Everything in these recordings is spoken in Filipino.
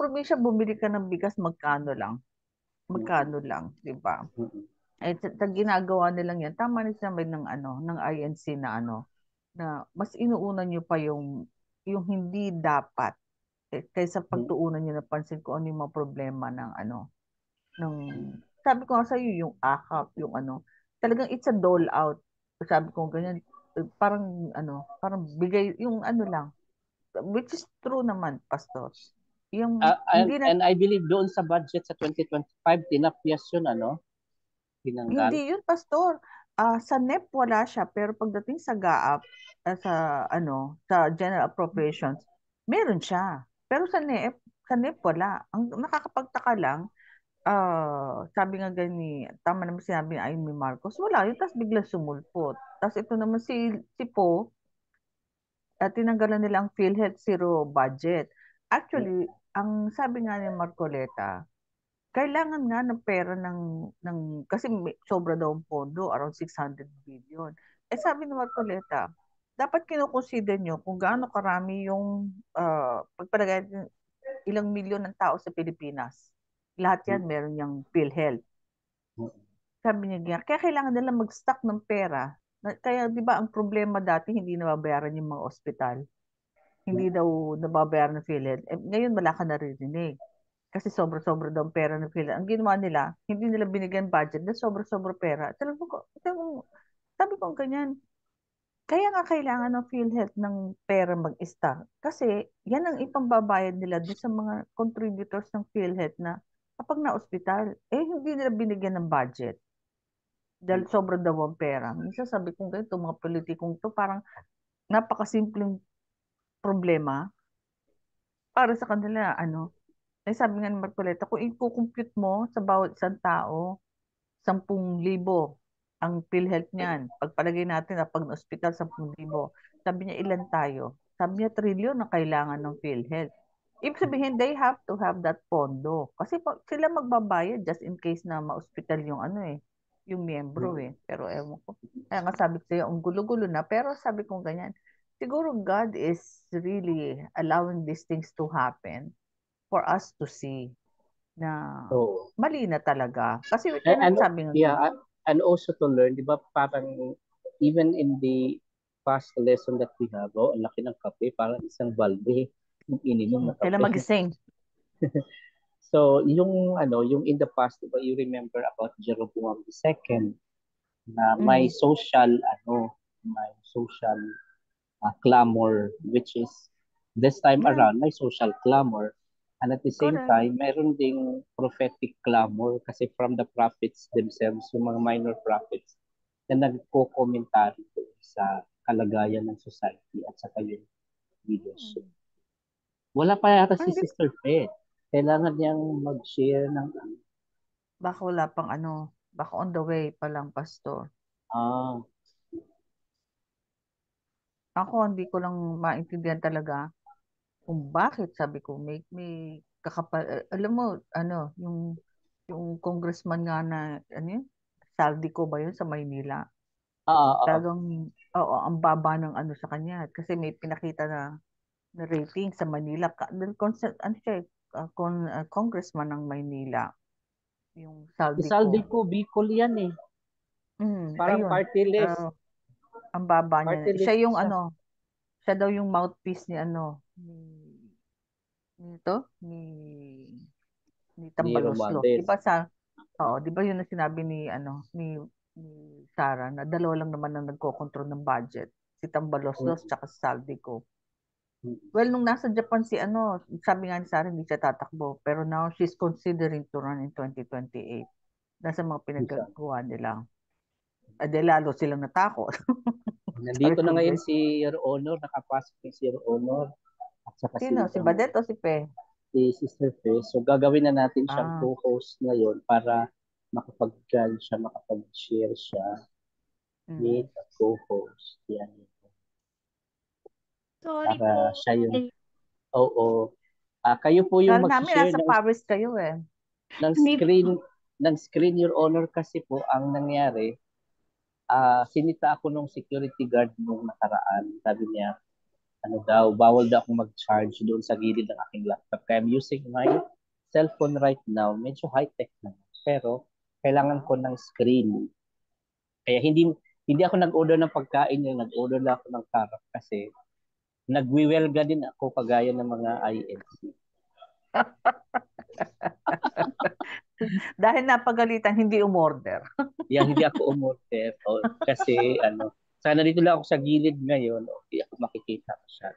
probinsya, bumili ka ng bigas, magkano lang? Magkano lang, di ba? Eh, ginagawa nilang yan, tama rin sinabi ng ng INC na na mas inuuna nyo pa yung hindi dapat kaysa pagtuunan nyo ng pansin kung ano yung mga problema ng ng sabi ko nga sa iyo yung akap, yung talagang it's a dole out. Sabi ko ganyan, parang parang bigay yung lang, which is true naman, Pastor. Yung hindi na And I believe doon sa budget sa 2025, tinapyas yun, tinanggal. Hindi yun, Pastor. Sa NEP wala siya, pero pagdating sa GAAP, sa General Appropriations, meron siya. Pero sa NEP wala. Ang nakakapagtaka lang, sabi nga gani, tama naman sinabi ni Amy Marcos, wala yun, tapos biglang sumulpot. Tapos ito naman si Po, tinanggalan nila ang PhilHealth zero budget. Actually, ang sabi nga ni Marcoleta, kailangan nga ng pera kasi sobra daw ang pondo, around 600 billion. Eh sabi ni Marcoleta, dapat kinoconsider nyo kung gaano karami yung pagpalagay ilang milyon ng tao sa Pilipinas. Lahat yan meron yung PhilHealth. Sabi niya, kaya kailangan nila mag-stock ng pera. Kaya di ba ang problema dati hindi nababayaran yung mga ospital. Hindi daw nababayaran ng PhilHealth. Eh, ngayon wala ka naririnig. Kasi sobra-sobra daw ang pera ng PhilHealth. Ang ginawa nila, hindi nila binigyan budget na sobra-sobra pera. Sabi ko ganyan. Kaya nga kailangan ng PhilHealth ng pera mag-stock. Kasi yan ang ipambabayad nila doon sa mga contributors ng PhilHealth na kapag na-ospital, hindi nila binigyan ng budget. Dahil sobra daw ang pera. Minsan sabi ko ganito, mga politikong to, parang napakasimpleng problema para sa kanila, sabi nga ni Marcoleta, kung i-compute mo sa bawat isang tao, 10,000 ang PhilHealth niyan. Pagpalagay natin na pag na-hospital, 10,000. Sabi niya, ilan tayo? Sabi niya, trilyon na kailangan ng PhilHealth. Ibig sabihin, they have to have that pondo. Kasi sila magbabayad just in case na ma-hospital yung yung miyembro eh. Pero ewan ko. Kaya nga sabi ko sa'yo, ang gulo-gulo na. Pero sabi ko ganyan, siguro God is really allowing these things to happen for us to see na So, mali na talaga. Kasi and, kaya and sabi nga, yeah, and also to learn, di ba, parang even in the past lesson that we have, ang laki ng kape, parang isang balde yung ininom na sila kape. magising. So, yung in the past, di ba, you remember about Jeroboam II na Mm. may social clamor, which is this time Yeah, around, may social clamor. And at the same correct. time, meron ding prophetic clamor kasi from the prophets themselves, yung mga minor prophets, na nagko-commentary sa kalagayan ng society at sa yung leadership. Hmm. Wala pa yata si Hindi, Sister Faith. Kailangan niyang mag-share ng baka wala pang baka on the way pa lang, Pastor. ah, Ako, hindi ko lang maintindihan talaga kung bakit, sabi ko, may kakapal, alam mo, yung congressman nga na, yun? Saldi ko ba yun sa Maynila? ah, ah, Talagang, oo, ang baba ng sa kanya. Kasi may pinakita na rating sa Manila. Ano siya, congressman ng Maynila, yung si Saldi Saldi ko. ko, Bicol yan eh. Parang Ayun. party list. Ang baba niya. Party Siya list yung siya. siya daw yung mouthpiece ni Ni Tambaloslos. Di Romualdez. ba oo, di ba yun ang sinabi ni Sara na dalawa lang naman ang nagkokontrol ng budget. Si Tambaloslos tsaka si Saldico. Well, nung nasa Japan sabi nga ni Sara hindi siya tatakbo. Pero now she's considering to run in 2028. Nasa mga Isa. pinagagawa nila. De lalo silang natakot. Sabi Nandito ko, na ngayon si Your Honor, nakapasok yung si Your Honor at saka si sino? Si Madam Badet o si Pe? si Sister Faye. So gagawin na natin siyang Ah. co-host ngayon para makapag-judge siya, makapag-share siya Mm. with a co-host. Yan. Sorry Para po. siya yung, oo. Kayo po yung Kala namin mag-share nasa Paris kayo eh. ng Hindi screen ng screen Your Honor kasi po ang nangyari, sinita ako nung security guard nung nakaraan. Sabi niya, bawal daw akong mag-charge doon sa gilid ng aking laptop. Kaya I'm using my cellphone right now. Medyo high-tech na. Pero kailangan ko ng screen. Kaya hindi ako nag-order ng pagkain yun. Nag-order lang ako ng karak kasi nagwiwelga din ako kagaya ng mga INC. Dahil napagalitan, hindi umorder. Hindi ako umorder. Kasi sana dito lang ako sa gilid ngayon. Okay, ako makikita ko siya.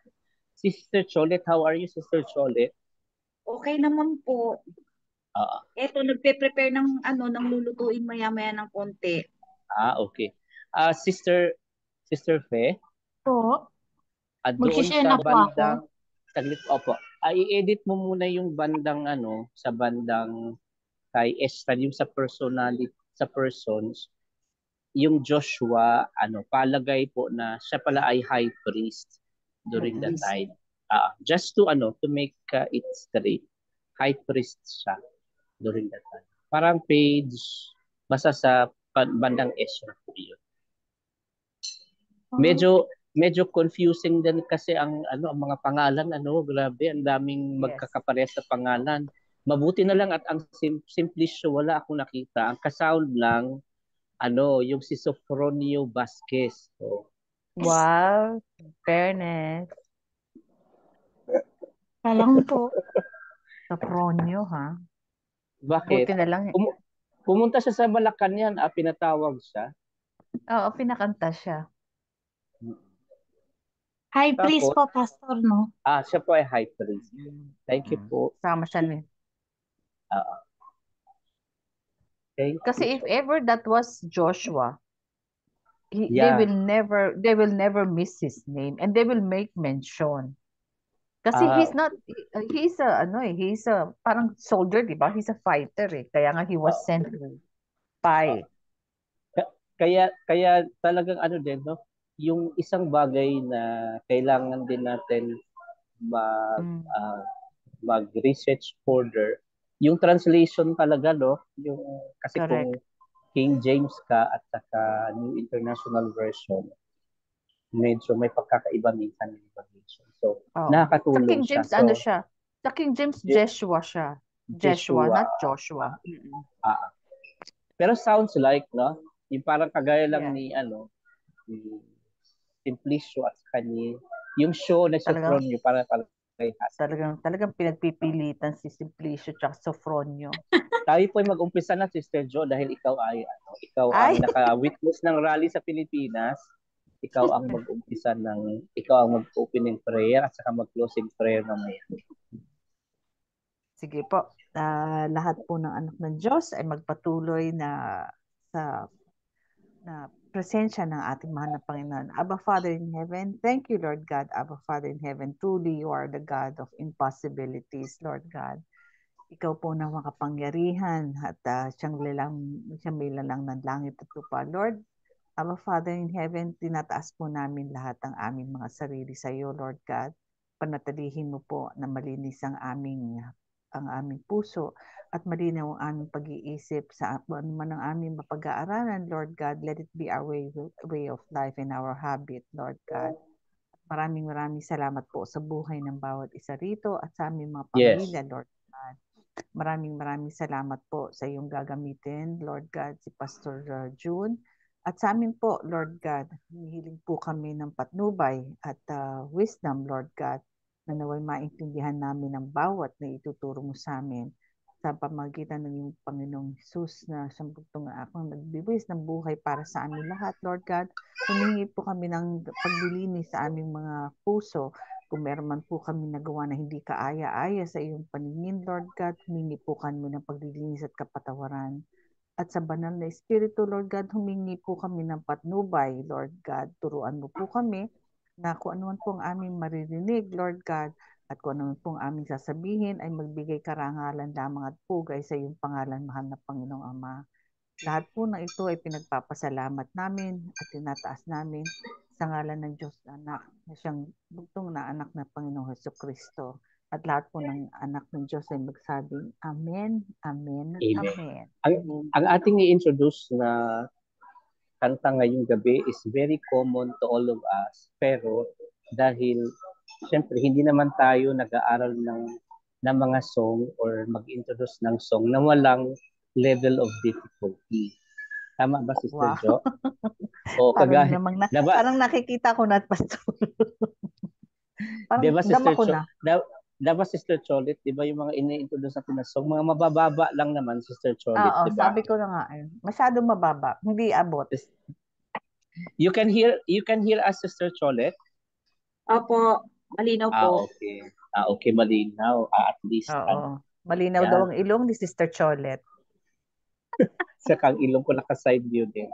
Sister Cholet, how are you, Sister Cholet? Okay naman po. Ah, Eto, nagpe-prepare ng lulutuin maya-maya ng konti. okay. Sister Fe, Po? doon Magsishare sa na po ako. bandang, saglit, opo. I-edit mo muna yung bandang sa bandang kay Esther, yung sa personality, sa persons, yung Joshua, palagay po na siya pala ay high priest during that time. Just to make it straight, high priest siya during that time. Parang page, basta sa bandang Ezra po yun. Medyo confusing din kasi ang mga pangalan, grabe, ang daming magkakaparehas sa pangalan. Mabuti na lang at ang Simplicio wala akong nakita. Ang kasound lang yung si Sofronio Vasquez. So, Wow, fairness. Kalang po. Sofronio, ha? bakit? Buti na lang. Pumunta siya sa Malacanang, pinatawag siya. Oo, pinakanta siya. High priest po, pastor, no? Siya po ay high priest. Thank you po. Sama siya ni. Kasi if ever that was Joshua, they will never miss his name and they will make mention. Kasi he's a parang soldier, di ba? He's a fighter eh. Kaya nga he was sent to spy. Kaya talagang din, no? Yung isang bagay na kailangan din natin mag-research further, yung translation talaga, no? Yung kasi kung King James ka at saka New International Version, medyo may pagkakaiba minsan ng information. So, nakakatulong sa King James, siya. Sa King James, Jeshua siya. Jeshua, not Joshua. Pero sounds like, no? Yung parang kagaya lang ni Simplicio at kanya, yung show na Sofronio para talagang pinagpipilitan si Simplicio at Sofronio. Tayo po ay mag-umpisa na, Sister Jo, dahil ikaw ang naka-witness ng rally sa Pilipinas. Ikaw ang mag-umpisa ikaw ang mag-opening prayer at saka mag-closing prayer mamaya. Sige po. Lahat po ng anak ng Diyos ay magpatuloy na presensya ng ating mahal na Panginoon. Abba Father in heaven, thank you, Lord God. Abba Father in heaven, truly you are the God of impossibilities, Lord God. Ikaw po na makapangyarihan at siyang may lalang ng langit at lupa. Lord, Abba Father in heaven, tinataas po namin lahat ng aming mga sarili sa iyo, Lord God. Panatilihin mo po na malinis ang aming puso at malinaw ang aming pag-iisip sa ano man ang aming mapag-aaralan, Lord God. Let it be our way of life and our habit, Lord God. Maraming salamat po sa buhay ng bawat isa rito at sa aming mga pamilya, Lord God. Maraming salamat po sa iyong gagamitin, Lord God, si Pastor June. At sa amin po, Lord God, humihiling po kami ng patnubay at wisdom, Lord God, na naway maintindihan namin ang bawat na ituturo mo sa amin sa pamagitan ng iyong Panginoong Jesus na siyang bugtong akong nagbibuhis ng buhay para sa amin lahat, Lord God. Humingi po kami ng paglilinis sa aming mga puso. Kung meron man po kami nagawa na hindi kaaya-aya sa iyong paningin, Lord God, humingi po kami ng paglilinis at kapatawaran. At sa banal na Espiritu, Lord God, humingi po kami ng patnubay, Lord God. Turuan mo po kami na kung ano man po ang aming maririnig, Lord God, at kung ano man po ang aming sasabihin ay magbigay karangalan lamang at pugay sa iyong pangalan, mahal na Panginoong Ama. Lahat po ng ito ay pinagpapasalamat namin at tinataas namin sa ngalan ng Diyos na Anak, na siyang bugtong na anak na Panginoong Hesukristo. At lahat po ng anak ng Diyos ay magsabing, Amen, Amen, Amen. Ang ating i-introduce na kanta ngayong gabi is very common to all of us. Pero dahil syempre, hindi naman tayo nag-aaral ng mga song or mag-introduce ng song na walang level of difficulty. Tama ba, Sister Wow. Jo? O Parang kagaya, namang diba, parang nakikita ko na pastor. Parang diba, dama Sister ko Jo, na. diba, Sister Cholit, diba yung mga ini-introduce natin na song, mga mabababa lang naman, Sister Cholit, Oo, diba? sabi ko na nga eh. Masyadong mababa, hindi abot. You can hear us, Sister Cholit? Opo, malinaw po. Okay. Okay, malinaw. At least, Oo. Malinaw yan. daw ang ilong ni Sister Cholet. Saka ang ilong ko naka-side view din.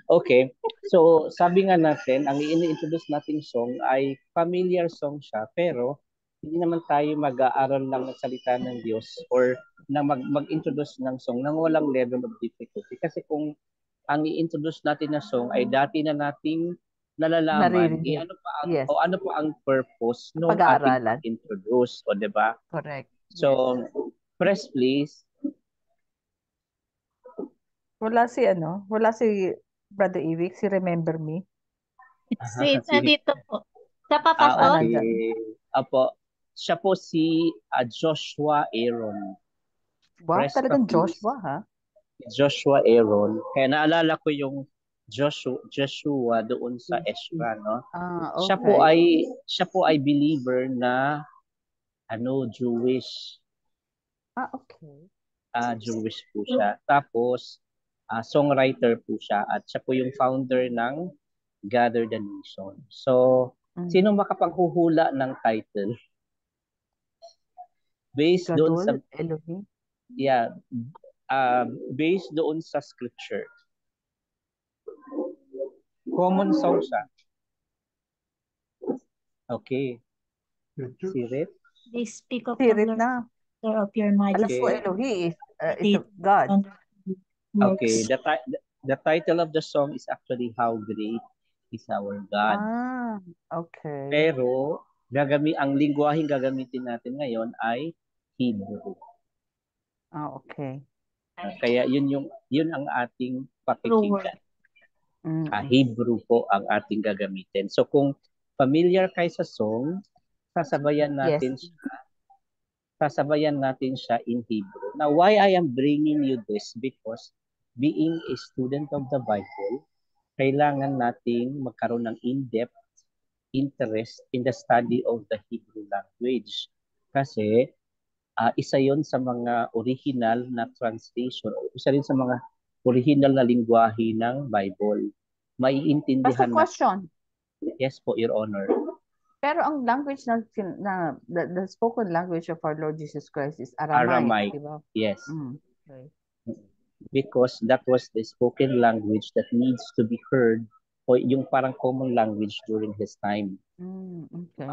Okay. So, sabi nga natin, ang ini-introduce nating song ay familiar song siya, pero hindi naman tayo mag-aaral lang ng salita ng Diyos or na mag-introduce ng song nang walang level of difficulty. Kasi kung ang i-introduce natin na song ay dati na nating nalalaman, Naririnig. Yes. ano pa ang purpose nung ating Pag-aaralan. pag-introduce, o 'di ba? Correct. So, press please. Wala si Brother Iwick, si Remember Me. Nandito po. Sa papasok? nandyan. Okay. Apo, siya po si Joshua Aaron. Wow, Press talagang pa, please. Joshua ha? Joshua Aaron. Kaya naalala ko yung Joshua doon sa Ezra, no? Okay. Siya po ay believer na Jewish. Okay. Jewish po siya. Tapos songwriter po siya at siya po yung founder ng Gather the Nation. So, sino makapanghuhula ng title? Based doon sa Elohim. Yeah, based doon sa scripture. Common song siya. Okay. Sirit? They speak of Sirit the na. glory of your Alam ko majesty. Elohim is God. Okay, the title of the song is actually How Great is Our God. Okay. Pero ang lingwaheng gagamitin natin ngayon ay Hebrew. Okay. Kaya yun ang ating pakikinggan. Hebrew po ang ating gagamitin. So kung familiar kayo sa song, sasabayan natin siya in Hebrew. Now, why I am bringing you this? Because being a student of the Bible, kailangan nating magkaroon ng in-depth interest in the study of the Hebrew language. Kasi isa yon sa mga original na translation, isa rin sa mga original na lingwahe ng Bible. Maiintindihan na. Question. Yes po, Your Honor. Pero ang language the spoken language of our Lord Jesus Christ is Aramaic, diba? Yes. Okay. Because that was the spoken language that needs to be heard o yung parang common language during his time. Okay.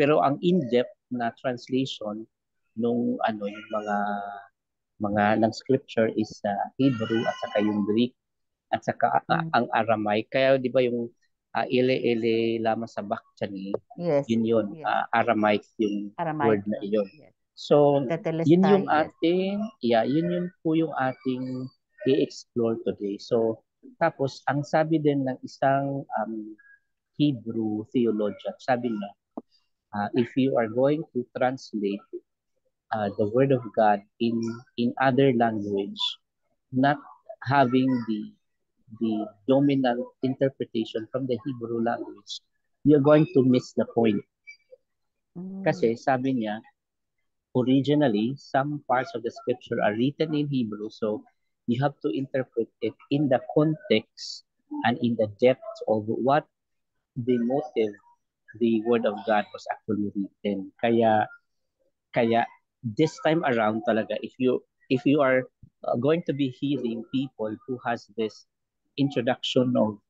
Pero ang in-depth na translation nung yung mga ng scripture is Hebrew at saka yung Greek at saka ang Aramaic. Kaya di ba yung ele lama sa bakchani, yes. yun. Yes. Aramaic yung word na iyon. Yes. So, yun yung ating, yun po yung ating i-explore today. So, tapos, ang sabi din ng isang Hebrew theologian, sabi niya, if you are going to translate the word of God in other language, not having the dominant interpretation from the Hebrew language, you're going to miss the point. Kasi sabi niya, originally, some parts of the scripture are written in Hebrew, so you have to interpret it in the context and in the depth of what the motive the word of God was actually written. Kaya this time around talaga, if you are going to be hearing people who has this introduction of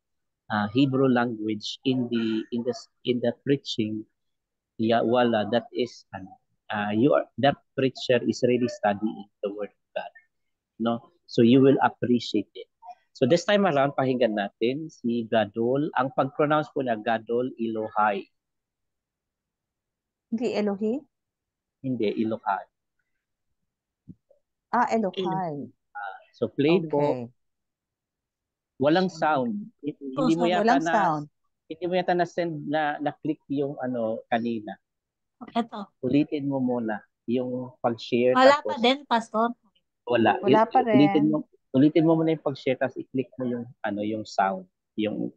Hebrew language in the preaching, wala, that is that preacher is really studying the word of God, no? So you will appreciate it. So this time around, pakinggan natin si Gadol. Ang pag-pronounce po na Gadol Elohai. Hindi Elohi? Hindi, Elohai. Elohai. So play po. Walang sound. Hindi mo yata walang sound. Hindi mo yata na-send na-click yung kanina. Ito. Ulitin mo muna yung pag-share Wala pa tapos din, Pastor. wala. Wala pa rin. Ulitin mo muna yung pag-share tapos i-click mo yung yung sound, yung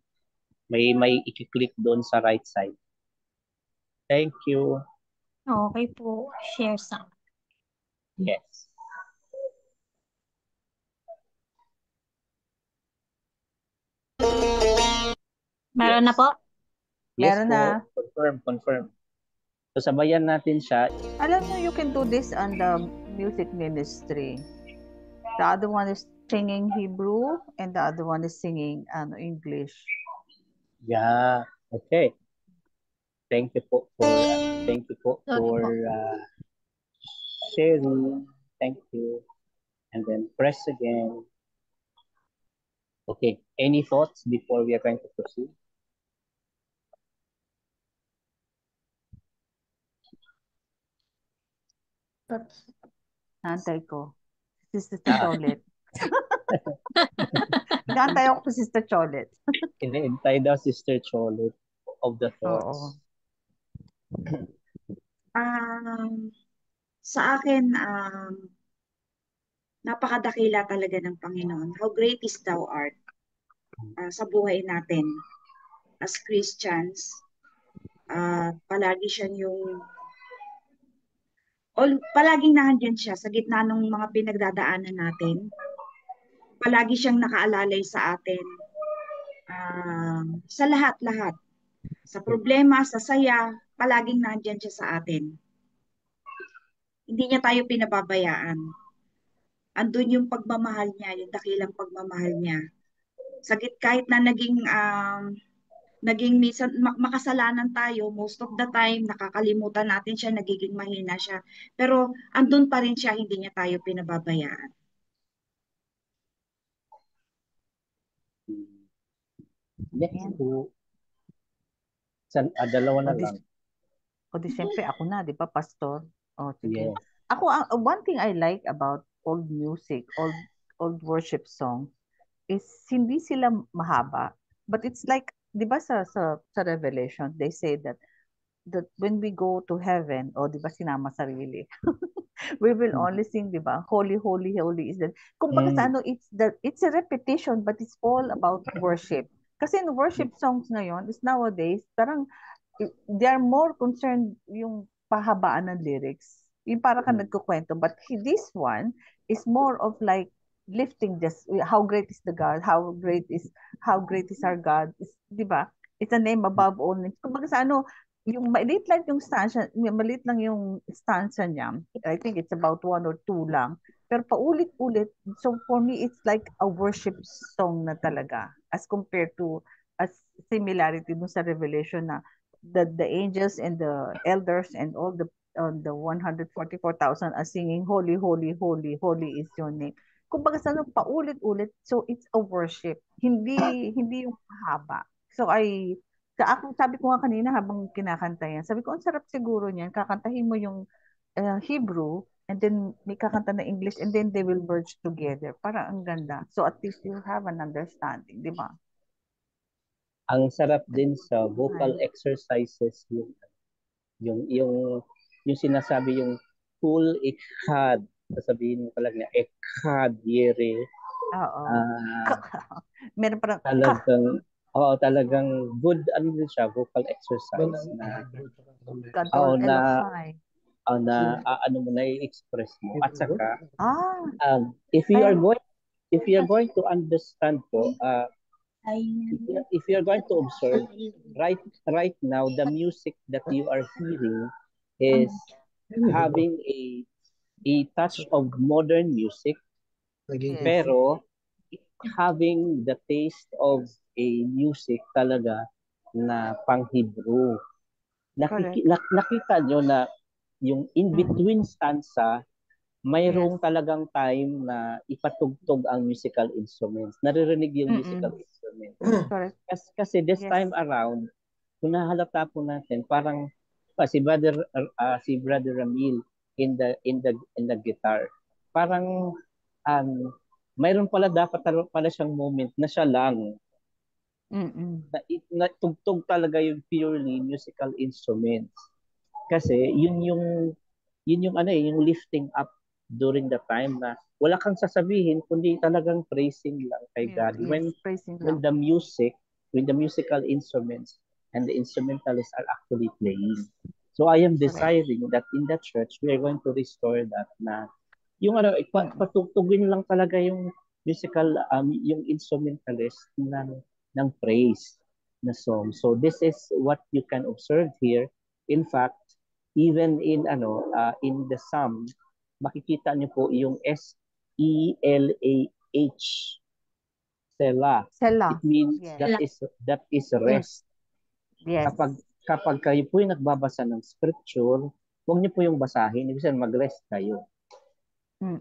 may i-click doon sa right side. Thank you. Okay po. Share some. Yes. Meron na Yes. po? Yes Meron po. na. Confirm. So sabayan natin siya. Alam mo, you can do this on the music ministry. The other one is singing Hebrew and the other one is singing English. Yeah. Okay. Thank you po for Sorry po. sharing. Thank you. And then press again. Okay. Any thoughts before we are going to proceed? Nantay ko. Sister Cholet. Nantay ako si Sister Cholet. Inaintay daw Sister Cholet of the Oo. thoughts. Sa akin, napakadakila talaga ng Panginoon. How great is thou art sa buhay natin as Christians. Palagi siyang palaging nandiyan siya sa gitna ng mga pinagdadaanan natin. Palagi siyang nakaalalay sa atin sa lahat-lahat. Sa problema, sa saya, palaging nandiyan siya sa atin. Hindi niya tayo pinababayaan. Andun yung pagmamahal niya, yung dakilang pagmamahal niya. Kahit na naging minsan makasalanan tayo, most of the time, nakakalimutan natin siya, nagiging mahina siya. Pero andun pa rin siya, hindi niya tayo pinababayaan. Next to dalawa na lang. O di syempre ako na, di ba, Pastor? O sige. Yes. Ako, one thing I like about old music, old worship song, is hindi sila mahaba. But it's like, di ba sa Revelation, they say that when we go to heaven, o di ba sinama sarili, we will only sing, di ba? Holy, holy, holy is that. Kumbaga sa it's a repetition, but it's all about worship. Kasi in worship songs ngayon, is nowadays, parang they are more concerned yung pahabaan ng lyrics. Yung para ka nagkukwento. But this one is more of like lifting just how great is the God, how great is our God. Is, di ba? It's a name above all names. Kumbaga sa yung maliit lang yung stanza niya. I think it's about 1 or 2 lang. Pero paulit-ulit. So for me, it's like a worship song na talaga as compared to as similarity dun sa Revelation na the angels and the elders and all the 144,000 are singing holy, holy, holy, holy is your name. Kumbaga sa paulit-ulit, so it's a worship. Hindi yung haba. So sabi ko nga kanina habang kinakanta yan, sabi ko, ang sarap siguro niyan, kakantahin mo yung Hebrew, and then may kakanta na English, and then they will merge together. Para ang ganda. So at least you have an understanding, di ba? Ang sarap din sa vocal exercises yung sinasabi yung full ikhad. Sasabihin mo talaga na ikhad yere. Oo. Meron parang talagang good din siya vocal exercise na control L5. Mo na i-express mo. At saka if you are going to understand po if you are going to observe right now, the music that you are hearing is having a touch of modern music, pero having the taste of a music talaga na pang-Hebrew. Nakita nyo na yung in-between stanza, mayroong talagang time na ipatugtog ang musical instruments. Naririnig yung musical instruments. Kasi this time around, kung nahalata po natin, parang si Brother Ramil in the guitar. Parang mayroon pala dapat pala siyang moment na siya lang Tugtog talaga yung purely musical instruments. Kasi yun yung yung lifting up during the time na wala kang sasabihin kundi talagang praising lang kay God. Yes, praising When lang. the musical instruments and the instrumentalists are actually playing. So I am desiring that in that church we are going to restore that na yung patugtugin lang talaga yung musical yung instrumentalist ng praise na song. So this is what you can observe here. In fact, even in the psalm, makikita niyo po yung S-E-L-A-H, Selah. Selah. It means Yes. that is rest. Yes. Kapag kayo po yung nagbabasa ng scripture, huwag niyo po yung basahin, ibig sabihin mag-rest kayo.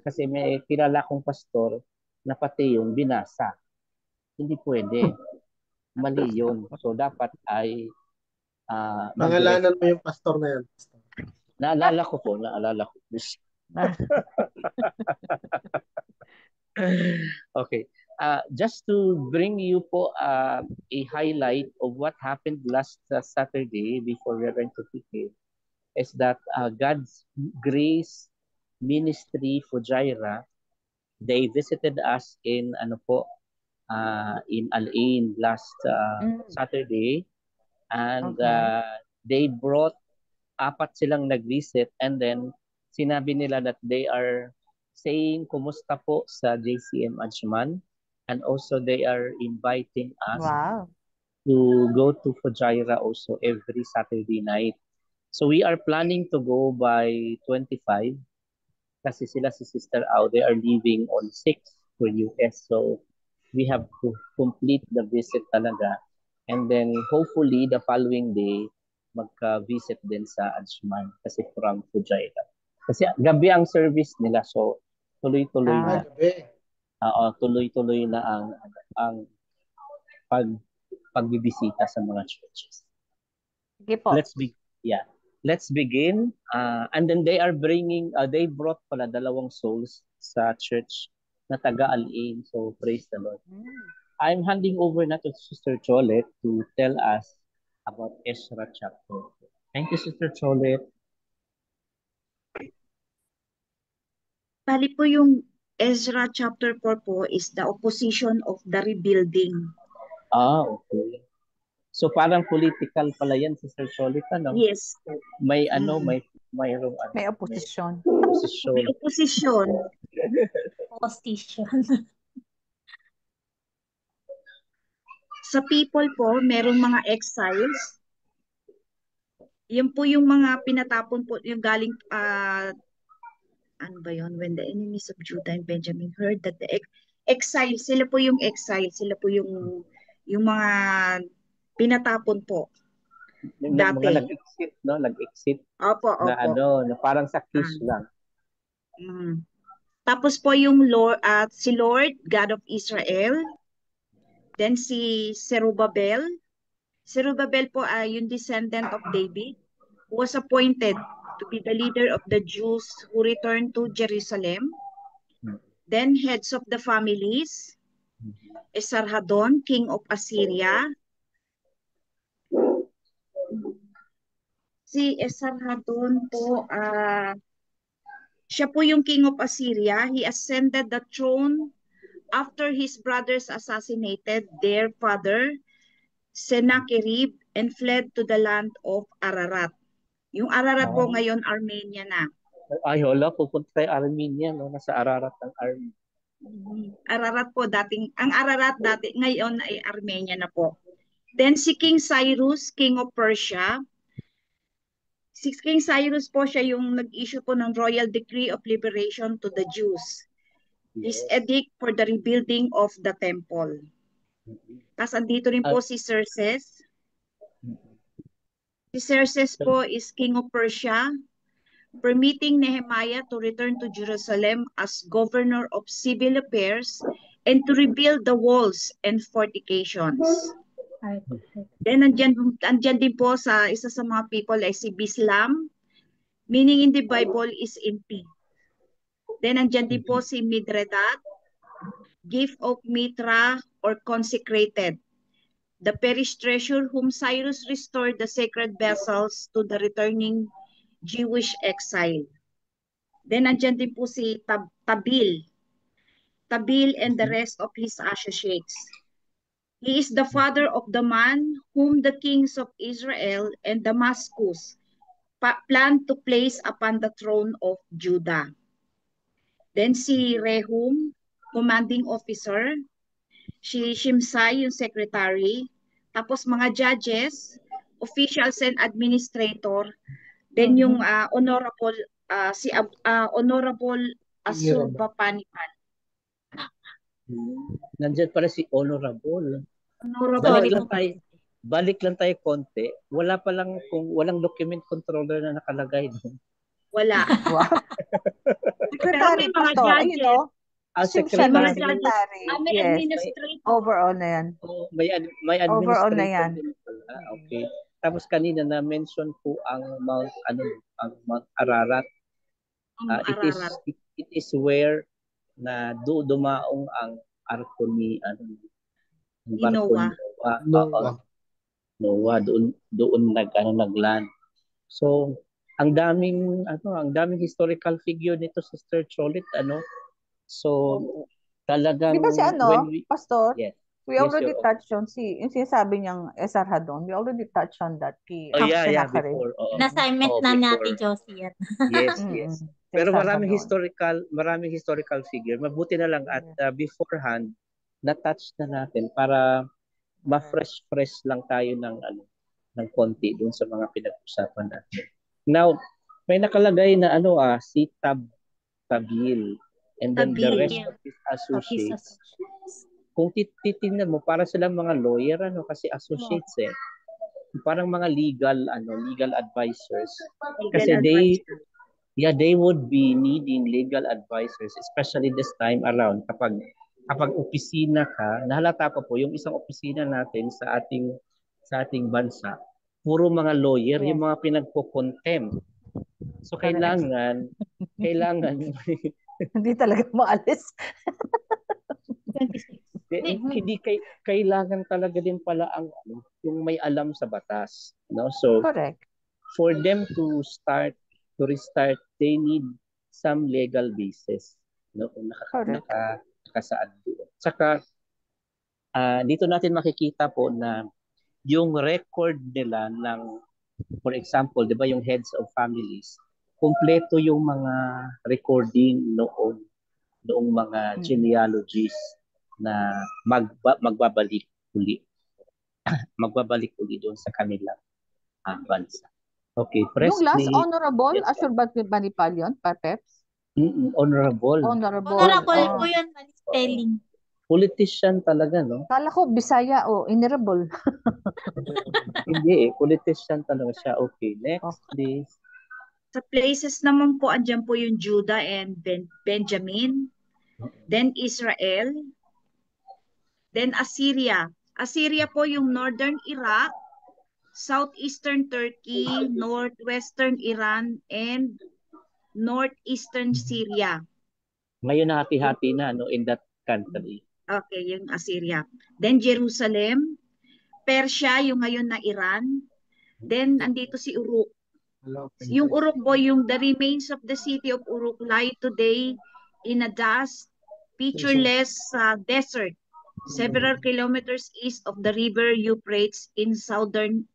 Kasi may kilala kong pastor na pati yung binasa. Hindi pwede. Mali yun. So dapat ay pangalanan mo yung pastor na yan. Naalala ko po. Okay. Just to bring you po a highlight of what happened last Saturday before we are going to begin is that God's Grace Ministry Fujairah, they visited us in in Al-Ain last Saturday, and they brought 4 silang nag-visit, and then sinabi nila that they are saying kumusta po sa JCM Ajman, and also they are inviting us to go to Fujairah also every Saturday night. So we are planning to go by 25 kasi sila si Sister Au, they are leaving on 6 for US. So we have to complete the visit talaga. And then hopefully the following day, magka-visit din sa Ajman kasi from Fujairah. Kasi gabi ang service nila, so tuloy-tuloy na. Tuloy-tuloy na ang pagbibisita sa mga churches. Okay po. Let's begin. And then they brought pala 2 souls sa church na taga Al-Ain. So praise the Lord. I'm handing over na to Sister Cholet to tell us about Ezra chapter 4. Thank you, Sister Cholet. Bali po yung Ezra chapter 4 po is the opposition of the rebuilding. Okay. So parang political pala yan, Sister Cholet, ano? Yes. May may opposition. May opposition. Sa people po, merong mga exiles. Yan po yung mga pinatapon po, yung galing, ano ba yun? When the enemies of Judah and Benjamin heard that the exile, sila po yung exile, sila po yung mga pinatapon po. Dati. Mga nag-exit, no? Nag-exit. Opo. Na parang sa kiss lang. Tapos po yung si Lord, God of Israel. Then si Zerubbabel. Zerubbabel po ay yung descendant of David, who was appointed to be the leader of the Jews who returned to Jerusalem. Then heads of the families, Esarhaddon, king of Assyria. Si Esarhaddon po, siya po yung king of Assyria. He ascended the throne after his brothers assassinated their father, Sennacherib, and fled to the land of Ararat. Yung Ararat po ngayon, Armenia na. Ay, hola, pupunta tayo Armenia, no? Nasa Ararat ng Armenia. Ararat po, ang Ararat dati, ngayon ay Armenia na po. Then si King Cyrus, king of Persia. Si King Cyrus po, siya yung nag-issue po ng royal decree of liberation to the Jews. His edict for the rebuilding of the temple. Tapos andito rin po si Xerxes. Si Xerxes po is king of Persia, permitting Nehemiah to return to Jerusalem as governor of civil affairs and to rebuild the walls and fortifications. Then andyan din po sa isa sa mga people ay si Bislam, meaning in the Bible is in peace. Then andyan din po si Midredat, gift of Mitra or consecrated. the perished treasure whom Cyrus restored the sacred vessels to the returning Jewish exile. Then andyan din po si Tabil and the rest of his associates. He is the father of the man whom the kings of Israel and Damascus planned to place upon the throne of Judah. Then si Rehum, commanding officer, si Shimsai, yung secretary, tapos mga judges, officials and administrator, then yung honorable Honorable Asurbanipal. Nandiyan pala si Honorable. Honorable. Balik lang tayo konti. Wala pa lang kung walang document controller na nakalagay doon. Wala. Wow. Pero may mga judges. Secretary. May Yes. administrator. Overall na yan. Oh, may administrator Overall na yan. din pala. Okay. Tapos kanina na mention po ang Mount Ararat. It is where na dumaong ang arko ni Noah doon nagland. So ang daming historical figure nito sa Sister Cholit So talagang Di ba si Pastor? Yes. We already touched on yung sinasabi niyang Esarhaddon. We already touched on that key. Before. In-assignment na natin Josie yan. Yes. Pero maraming historical figure. Mabuti na lang at beforehand na-touch na natin para ma-fresh lang tayo ng konti dun sa mga pinag-usapan natin. Now, may nakalagay na si Tabil and then the rest of his associates. Kung titingnan mo, para silang mga lawyer kasi associates parang mga legal advisors. Kasi they would be needing legal advisors, especially this time around kapag opisina ka. Nahalata pa po yung isang opisina natin sa ating bansa, puro mga lawyer, yung mga pinagko-contempt. So kailangan hindi talaga maalis. Hindi kailangan talaga din pala yung may alam sa batas, So correct. For them to restart, they need some legal basis, kung nakasaad doon. Saka dito natin makikita po na yung record nila for example, 'di ba yung heads of families, kumpleto yung mga recording noong mga genealogies na magbabalik uli doon sa kanilang bansa. Okay, Yung last honorable, Asurbanipal yun, Peps? Honorable Po yun, spelling. Politician talaga, no? Kala ko Bisaya o honorable. Hindi politician talaga siya. Okay, next please. Sa places naman po, andyan po yung Judah and Benjamin, then Israel, then Assyria. Assyria po yung northern Iraq, southeastern Turkey, northwestern Iran, and northeastern Syria. Ngayon hati-hati na in that country. Okay, yung Assyria. Then Jerusalem, Persia, yung ngayon na Iran. Then andito si Uruk. Yung Uruk po, the remains of the city of Uruk lie today in a vast, featureless desert, several kilometers east of the river Euphrates in southern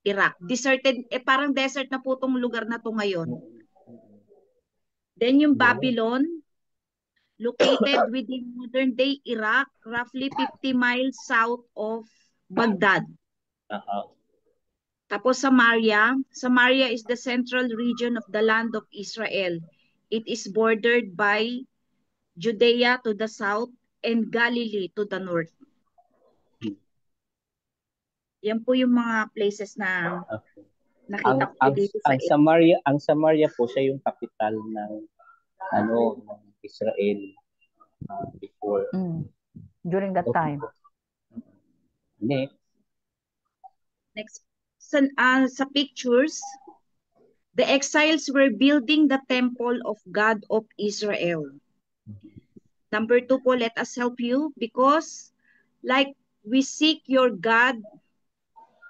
Iraq. Deserted, parang desert na po tong lugar na to ngayon. Then yung Babylon, located within modern-day Iraq, roughly 50 miles south of Baghdad. Tapos Samaria is the central region of the land of Israel. It is bordered by Judea to the south and Galilee to the north. Yan po yung mga places na nakita ko dito sa ang Samaria po siya yung capital ng Israel before. During that time. Next. Sa pictures, the exiles were building the temple of God of Israel. Number 2 po, let us help you because like we seek your God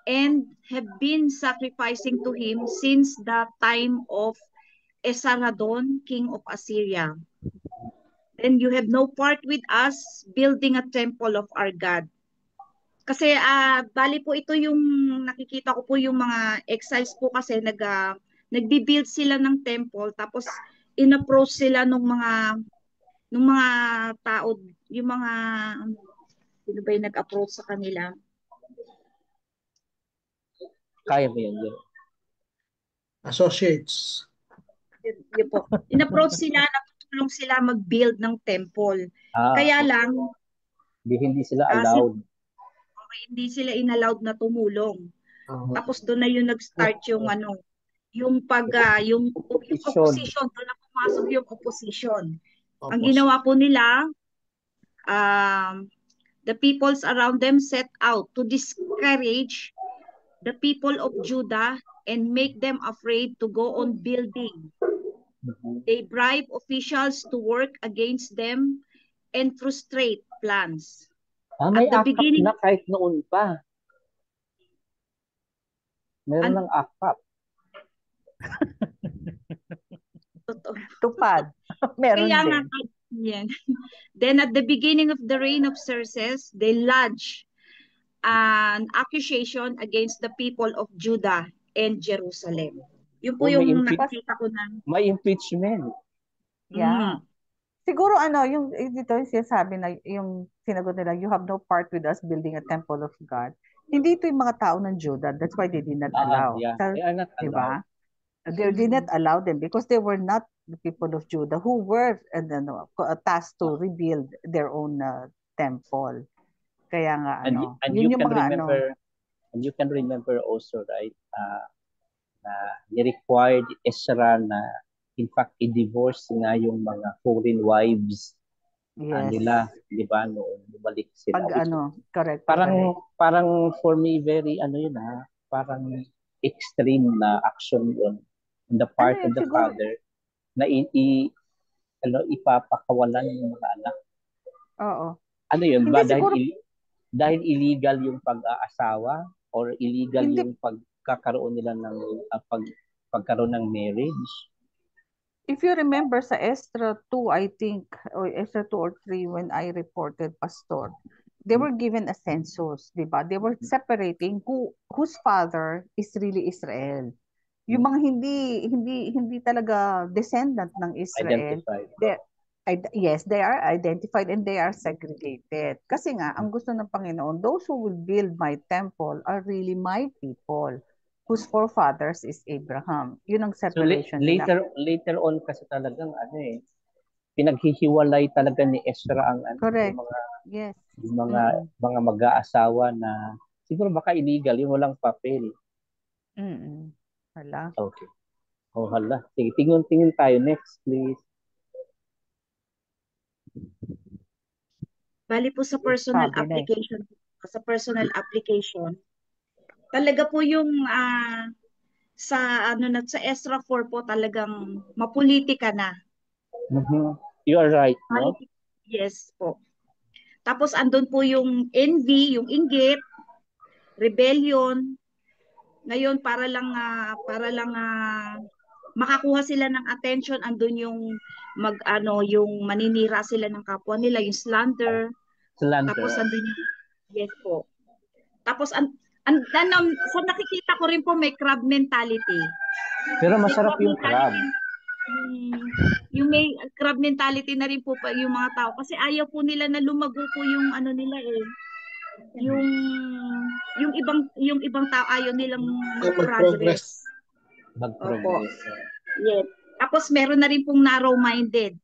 and have been sacrificing to him since the time of Esarhaddon, king of Assyria. Then you have no part with us building a temple of our God. Kasi bali po ito yung nakikita ko po yung mga exiles po kasi nagbi-build sila ng temple tapos in-approach sila nung mga tao, yung mga sino ba yung nag-approach sa kanila? Kaya mo yan, yun. Associates. Yun po. In-approach sila, natutulong sila mag-build ng temple. Kaya lang, hindi sila allowed. hindi sila inallowed na tumulong. Tapos doon na yung nag-start yung yung opposition, doon na pumasok yung opposition. Ang ginawa po nila, the peoples around them set out to discourage the people of Judah and make them afraid to go on building. They bribe officials to work against them and frustrate plans. May akap na kahit noon pa. Meron ng akap. Tupad. Meron Kaya din. Then at the beginning of the reign of Xerxes, they lodged an accusation against the people of Judah and Jerusalem. Yun po yung nakita ko na. May impeachment. Yeah. Siguro yung dito yung sinasabi na yung sinagot nila, you have no part with us building a temple of God. Hindi ito yung mga tao ng Judah. That's why they did not allow. They are not allowed. They did not allow them because they were not the people of Judah who were tasked to rebuild their own temple. Kaya nga and you can remember and you can remember also, right, na ni-required Ezra na in fact i-divorce nga yung mga foreign wives nila, di ba, noong bumalik sila. Correct. Parang for me very parang extreme na action yun on the part of the father na ipapakawalan yung mga anak. Oo. Ano yun? Ba dahil illegal yung pag-aasawa or illegal yung pagkakaroon nila ng pagkaroon ng marriage? If you remember sa Ezra 2, I think, or Ezra 2 or 3, when I reported, Pastor, they were given a census, di ba? They were separating whose father is really Israel. Yung mga hindi talaga descendant ng Israel. They are identified and they are segregated. Kasi nga, ang gusto ng Panginoon, those who will build my temple are really my people, whose forefathers is Abraham. Yun ang separation. So later on kasi talagang pinaghihiwalay talaga ni Ezra ang correct. Yung mga mag-aasawa na siguro baka illegal, yung walang papel. Hala. Okay. Hala. Sige, tingin tayo. Next, please. Bali po sa personal application, talaga po yung sa Ezra 4 po talagang mapolitika na. You are right, no? Yes po. Tapos andun po yung envy, yung inggit, rebellion. Ngayon para lang makakuha sila ng attention, andun yung yung maninira sila ng kapwa nila, yung slander. Tapos andun yung yes po. Tapos sa nakikita ko rin po may crab mentality. Pero masarap yung crab. Yung may crab mentality na rin po pa yung mga tao kasi ayaw po nila na lumago po yung nila yung ibang tao ayaw nilang mag-progress. Mag-progress. Yes. Tapos meron na rin pong narrow-minded.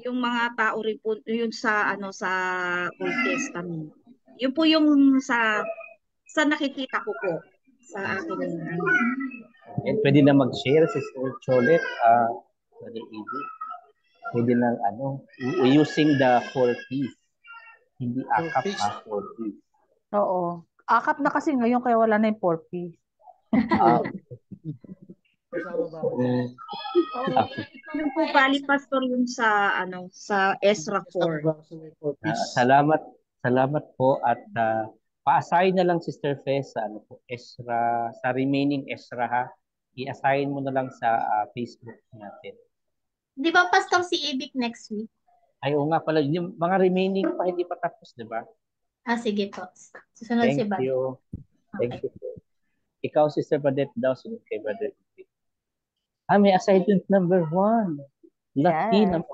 Yung mga tao rin po yun sa Old Testament. Yun po yung sa nakikita ko po sa akin. And pwede na mag-share si Cholet. Very easy. Pwede na using the 4 P's. Hindi akap 4 P's. Oo. Akap na kasi ngayon kaya wala na yung 4 P's. Yung po bali pastor yun sa sa Ezra 4. Salamat po at Pa-assign na lang Sister Fes sa ano po, Ezra, sa remaining Ezra ha. I-assign mo na lang sa Facebook natin. Di ba pastor si Ibik next week? Ay, oo nga pala, yung mga remaining pa hindi pa tapos, di ba? Sige po. Susunod si Thank Bad. you. Thank Okay. you po. Ikaw, Sister Badet daw, sunod kay Brother Ibig. May assignment number 1. Latin Yes.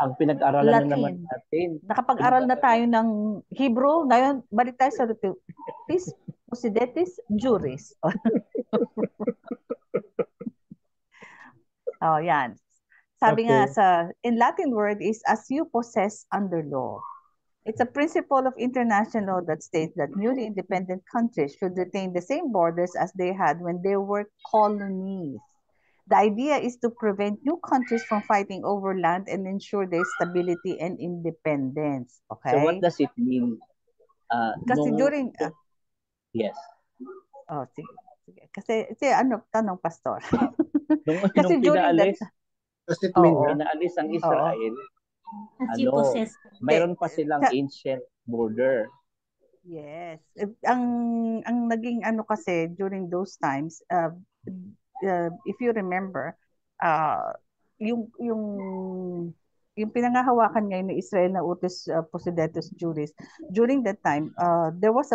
ang pinag-aralan na naman Latin. natin. Nakapag-aral na tayo ng Hebrew. Ngayon, balik tayo sa Tis Posidetis Juris. Yan. Sabi nga in Latin word is as you possess under law. It's a principle of international law that states that newly independent countries should retain the same borders as they had when they were colonies. The idea is to prevent new countries from fighting over land and ensure their stability and independence. Okay? So what does it mean? Kasi during... yes. Sige. Kasi tanong, Pastor. Kasi pinaalis, pinaalis ang Israel, mayroon pa silang ancient border. Yes. Ang naging kasi during those times, if you remember, yung pinangahawakan ngayon ng Israel na Utus Posidetus Juris, during that time, there was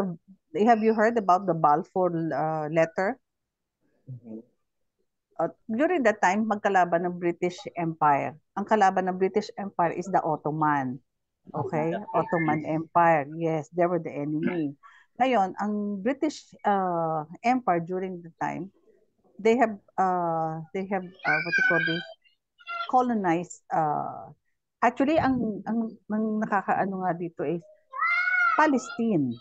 have you heard about the Balfour letter? Mm-hmm. During that time, magkalaban ng British Empire. Ang kalaban ng British Empire is the Ottoman. Okay? Ottoman Empire. Yes, they were the enemy. Ngayon, ang British Empire during the time, they have what you call this, colonized. Actually, ang nakakaano nga dito is Palestine.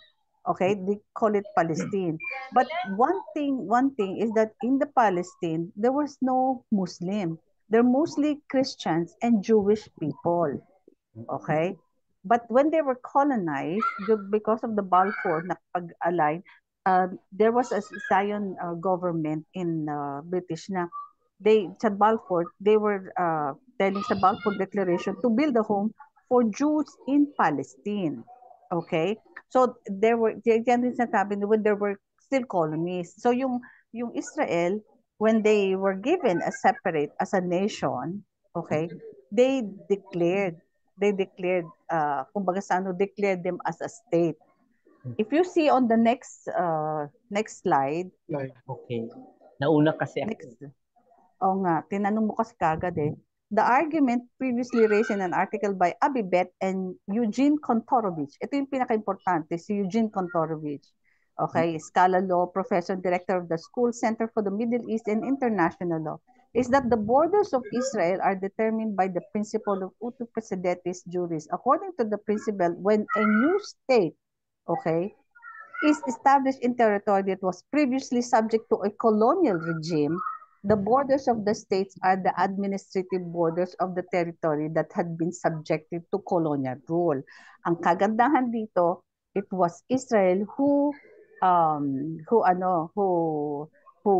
Okay, they call it Palestine. But one thing is that in the Palestine, there was no Muslim. They're mostly Christians and Jewish people. Okay? But when they were colonized, because of the Balfour na pag-align, there was a Zion government in British na sa Balfour, they were telling sa Balfour Declaration to build a home for Jews in Palestine. Okay? So there were yan din sinasabi when there were still colonies. So yung Israel, when they were given as a nation, okay, they declared kumbaga declared them as a state. If you see on the next slide. Okay. Nauna kasi ako. Tinanong mo kasi kagad eh. The argument previously raised in an article by Abibet and Eugene Kontorovich. Ito yung pinaka-importante, si Eugene Kontorovich. Okay, Scala Law, Professor, Director of the School Center for the Middle East and International Law, is that the borders of Israel are determined by the principle of utu precedetis juris. According to the principle, when a new state, okay, is established in territory that was previously subject to a colonial regime, the borders of the states are the administrative borders of the territory that had been subjected to colonial rule. Ang kagandahan dito, it was Israel who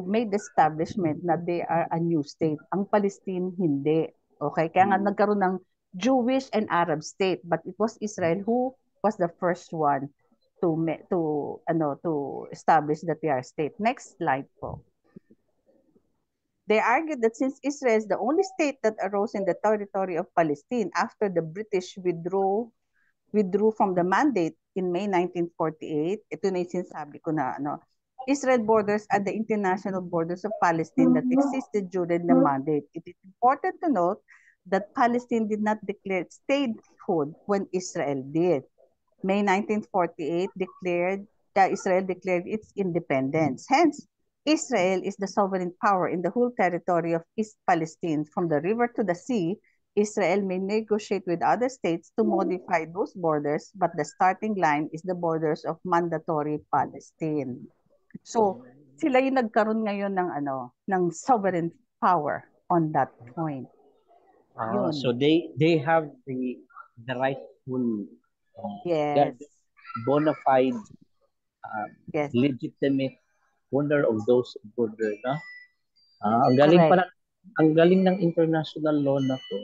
made the establishment na they are a new state. Ang Palestine hindi. Okay? Kaya nga nagkaroon ng Jewish and Arab state, but it was Israel who was the first one to establish that they are state. Next slide po. They argued that since Israel is the only state that arose in the territory of Palestine after the British withdrew from the mandate in May 1948, ito na yung sinasabi ko na Israel borders are the international borders of Palestine that existed during the mandate. It is important to note that Palestine did not declare statehood when Israel did. May 1948 Israel declared its independence. Hence, Israel is the sovereign power in the whole territory of East Palestine. From the river to the sea, Israel may negotiate with other states to modify those borders, but the starting line is the borders of mandatory Palestine. So, sila yung nagkaroon ngayon ng sovereign power on that point. So they have the rightful bona fide legitimate owner of those border, no? Ang galing pala, ang galing ng international law na to.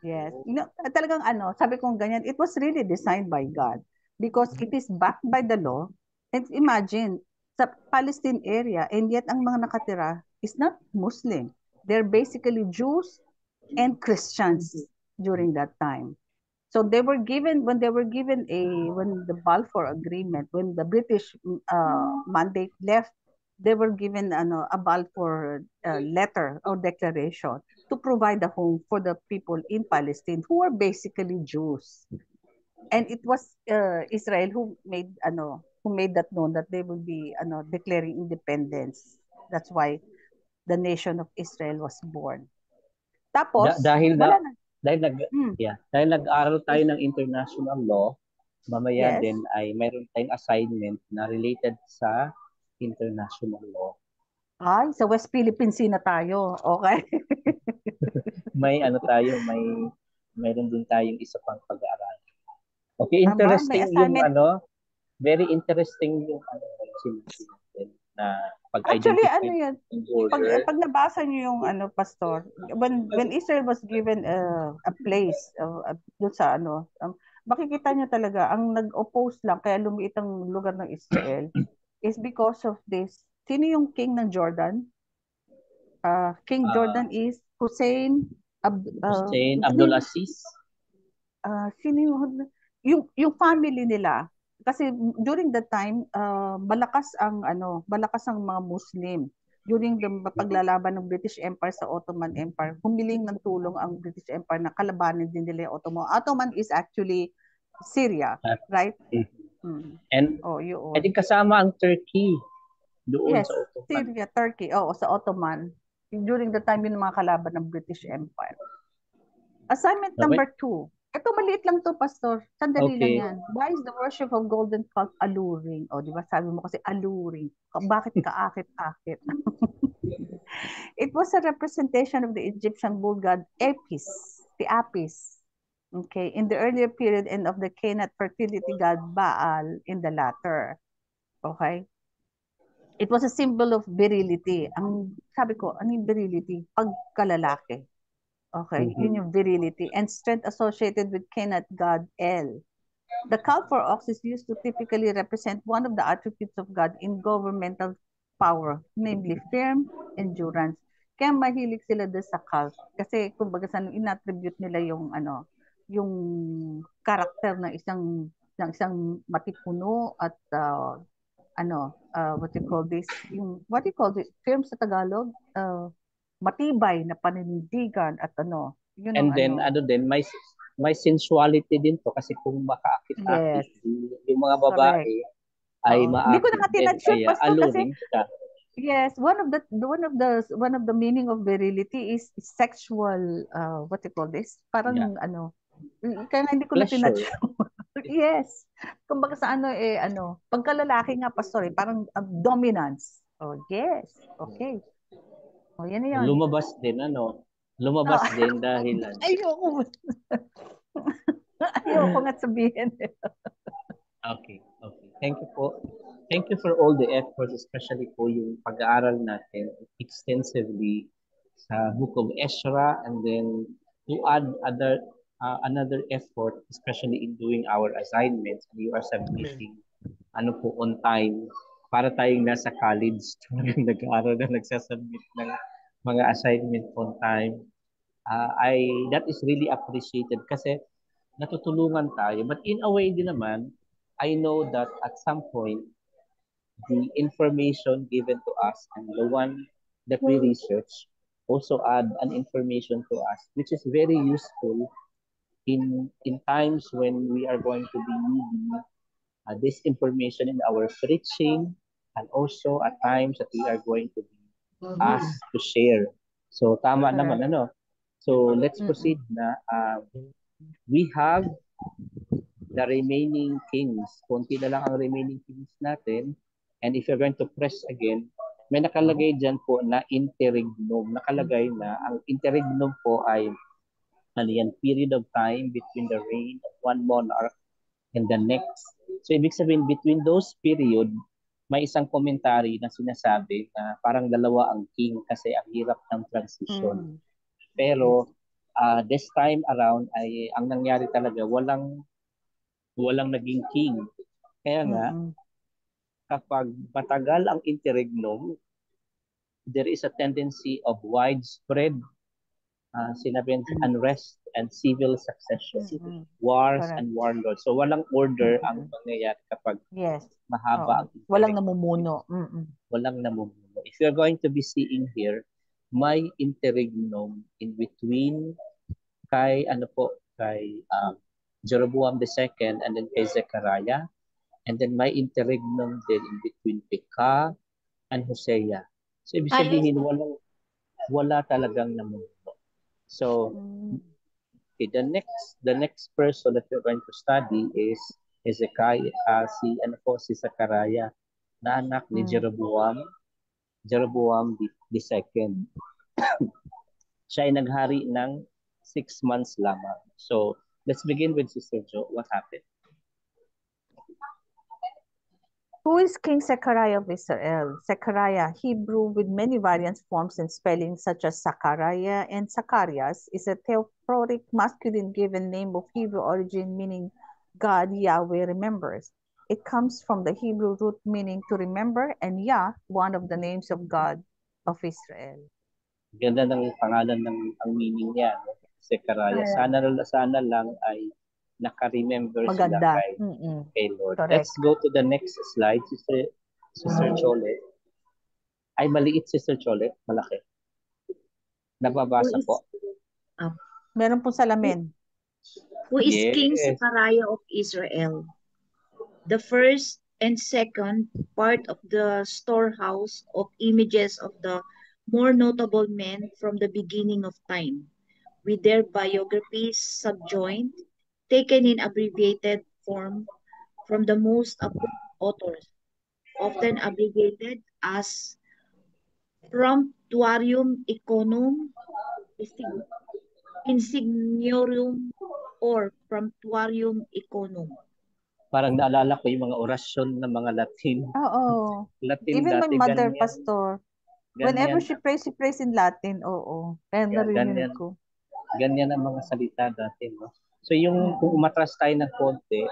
Yes. Talagang sabi kong ganyan, it was really designed by God because it is backed by the law And imagine, sa Palestine area, and yet ang mga nakatira is not Muslim. They're basically Jews and Christians during that time. So they were given, when the Balfour Agreement, when the British mandate left, they were given a Balfour letter or declaration to provide a home for the people in Palestine who are basically Jews. And it was Israel who made that known that they will be declaring independence. That's why the nation of Israel was born. Tapos dahil wala na. Dahil nag-aral tayo ng international law, mamaya Yes. din ay mayroon tayong assignment na related sa international law. Ay, sa West Philippine Sea na tayo. Okay. May mayroon din tayong isa pang pag-aaral. Okay, interesting yung very interesting yung sinasabi na Actually, pag-identify ng border. Pag nabasa niyo yung Pastor, when Israel was given a place doon sa makikita niyo talaga ang nag-oppose lang kaya lumiit ang lugar ng Israel is because of this. Sino yung king ng Jordan? King Jordan is Hussein Abdul Aziz. Sino yung family nila? Kasi during that time, malakas ang mga Muslim. During the paglalaban ng British Empire sa Ottoman Empire, humiling ng tulong ang British Empire na kalabanin din nila yung Ottoman. Ottoman is actually Syria, right? And I think kasama ang Turkey doon sa Ottoman. Syria, Turkey, sa Ottoman. During the time, yun mga kalaban ng British Empire. Assignment number 2. Ito, maliit lang to, Pastor. Sandali lang yan. Why is the worship of golden calf alluring? Di ba? Sabi mo kasi alluring. Bakit kaakit-akit? It was a representation of the Egyptian bull god Apis, the Apis. Okay, in the earlier period and of the Canaanite fertility god Baal in the latter. Okay? It was a symbol of virility. Sabi ko, ano yung virility? Pagkalalaki. Okay, yun yung virility and strength associated with Canaanite god El. The calf or ox is used to typically represent one of the attributes of God in governmental power, namely firm endurance. Kaya mahilig sila doon sa calf kasi kumbaga sa inattribute nila yung yung character ng isang matipuno at what do you call this? Firm sa Tagalog? Matibay na paninindigan at yun and then may sensuality din to kasi kung makaakit-akit yung mga babae ay maakit. Hindi ko na tinatsyot alluring siya. Yes, one of the meaning of virility is sexual what do you call this? Parang kaya hindi ko na tinatsyot. Yes. Kumbaga sa pagkalalaki nga, Pastor, parang dominance. Oh, yes. Okay. Yan na yan. Lumabas din, din dahil Ayoko nga sabihin. Okay. Thank you po. Thank you for all the effort, especially po yung pag-aaral natin extensively sa Book of Ezra, and then to add another effort, especially in doing our assignments, and you are submitting on time para tayong nasa college nag-aaral na nagsasubmit ng mga assignment on time. That is really appreciated kasi natutulungan tayo. But in a way din naman, I know that at some point, the information given to us and the one that we research also add an information to us, which is very useful in times when we are going to be needing this information in our preaching, and also at times that we are going to be asked to share. So tama naman So let's proceed na. We have the remaining kings. Konti na lang ang remaining kings natin. And if you're going to press again, may nakalagay dyan po na interregnum. Nakalagay na ang interregnum po ay period of time between the reign of one monarch and the next. So ibig sabihin, between those period, may isang commentary na sinasabi na parang dalawa ang king kasi ang hirap ng transition. Pero this time around ay ang nangyari talaga walang naging king. Kaya nga kapag matagal ang interregnum, there is a tendency of widespread sinabi unrest and civil succession, wars Correct. and warlords. So walang order ang mangyayari kapag Yes. mahaba ang Walang interregnum. namumuno. Walang namumuno. If you're going to be seeing here, may interregnum in between kay Jeroboam II and then kay Zechariah, and then may interregnum din in between Pekah and Hosea. So ibig sabihin wala talagang namumuno. So okay, the next person that you're going to study is Hezekiah, si Zechariah, na anak ni Jeroboam II. Siya ay naghari ng 6 months lamang. So, let's begin with Sister Jo. What happened? Who is King Zechariah of Israel? Zechariah, Hebrew with many variant forms and spellings such as Zachariah and Zacharias, is a theophoric masculine given name of Hebrew origin meaning God, Yahweh, remembers. It comes from the Hebrew root meaning to remember and Yah, one of the names of God of Israel. Ganda ng pangalan ang meaning niya, no? Zechariah. Sana lang ay naka-remember sila kay Lord. Correct. Let's go to the next slide, Sister Chole. Ay, maliit, Sister Chole. Malaki. Nababasa po. Meron po salamin. Who is King Zechariah of Israel? The first and second part of the storehouse of images of the more notable men from the beginning of time, with their biographies subjoined, taken in abbreviated form from the most approved authors, often abbreviated as Promptuarium Econum Insigniorum or Promptuarium Econum. Parang naalala ko yung mga orasyon ng mga Latin. Oo. Latin Even dati, my mother, ganyan. Pastor. Ganyan. Whenever she prays in Latin, oo. Kaya narinig ko. Ganyan ang mga salita dati, no? So yung kung umatras tayo ng konti,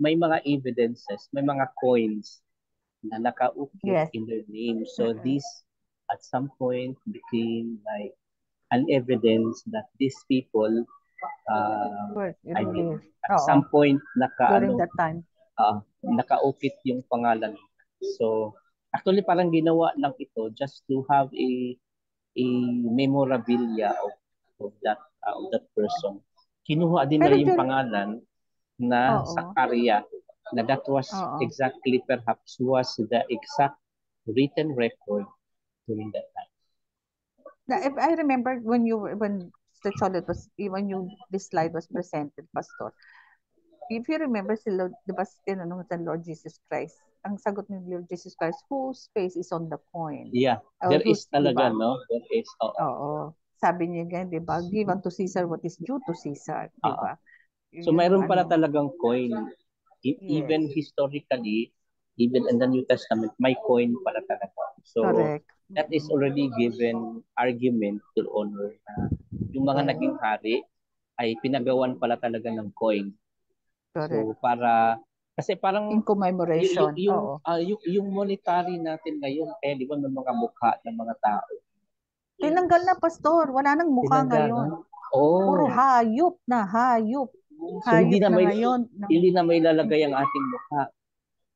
may mga evidences, may mga coins na nakaukit in their name. So this at some point became like an evidence that these people at some point during that time nakaukit yung pangalan. So actually parang ginawa lang ito just to have a memorabilia of that person. Kinuha din na yung pangalan na Zachariah, na that was exactly perhaps was the exact written record during that time. Now, if I remember when the Cholet was, when this slide was presented, Pastor, if you remember, di ba tinanong sa Lord Jesus Christ, ang sagot ni Lord Jesus Christ, whose face is on the coin? Yeah, there is talaga, no? There is. Oo. Sabi niya ganyan, di ba? Give unto Caesar what is due to Caesar, di ba? So mayroon pala talagang coin. Even historically, even in the New Testament, may coin pala talaga. So correct. That is already given argument to honor na yung mga naging hari ay pinagawan pala talaga ng coin. Correct. So para kasi parang in commemoration. Yung monetary natin ngayon, kaya di ba may mga mukha ng mga tao. Tinanggal na, Pastor. Wala nang mukha ngayon. Puro hayop na, hayop. So hindi na may lalagay ang ating mukha.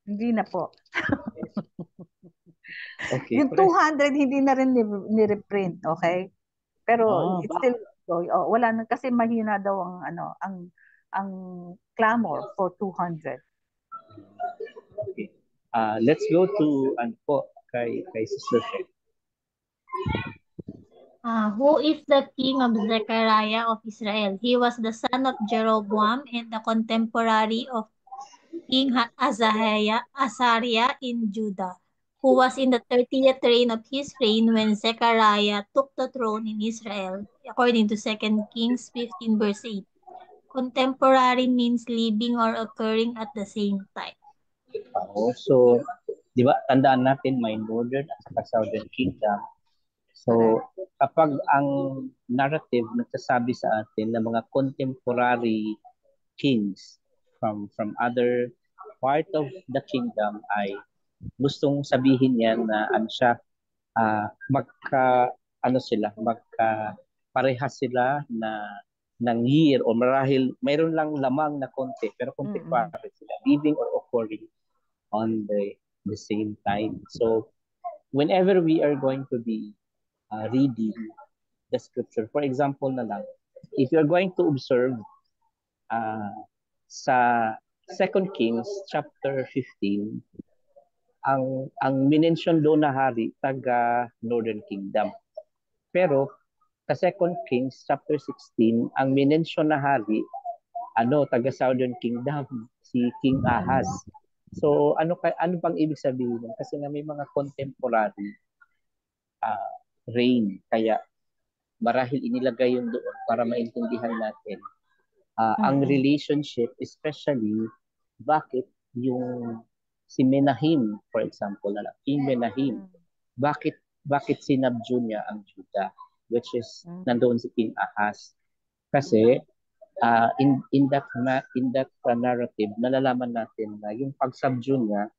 Hindi na po. Okay, yung 200 hindi na rin ni-reprint, okay? Pero it's still wala na kasi mahina daw ang clamor for 200. Okay. Let's go to kay Sister Shek. Who is the king of Zechariah of Israel? He was the son of Jeroboam and the contemporary of King Azariah in Judah, who was in the 30th reign of his reign when Zechariah took the throne in Israel, according to 2 Kings 15 verse 8. Contemporary means living or occurring at the same time. So, di ba, tandaan natin may northern at saka southern kingdom. So, kapag ang narrative nagsasabi sa atin na mga contemporary kings from other part of the kingdom ay gustong sabihin niya na ano siya, ano sila, parehas sila ng year o marahil mayroon lang lamang na konti pero konti pa rin sila living or occurring on the same time. So whenever we are going to be reading the scripture, for example na lang, if you're going to observe sa 2 Kings chapter 15, ang minention doon na hari taga Northern Kingdom. Pero sa 2 Kings chapter 16, ang minention na hari taga Southern Kingdom, si King Ahaz. So ano bang ibig sabihin? Kasi nga may mga contemporary reign, kaya marahil inilagay yun doon para maintindihan natin ang relationship, especially bakit yung si Menahim, for example, King Menahim, bakit sinabdue niya ang Judah, which is nandoon si King Ahaz. Kasi in that narrative, nalalaman natin na yung pagsubdue niya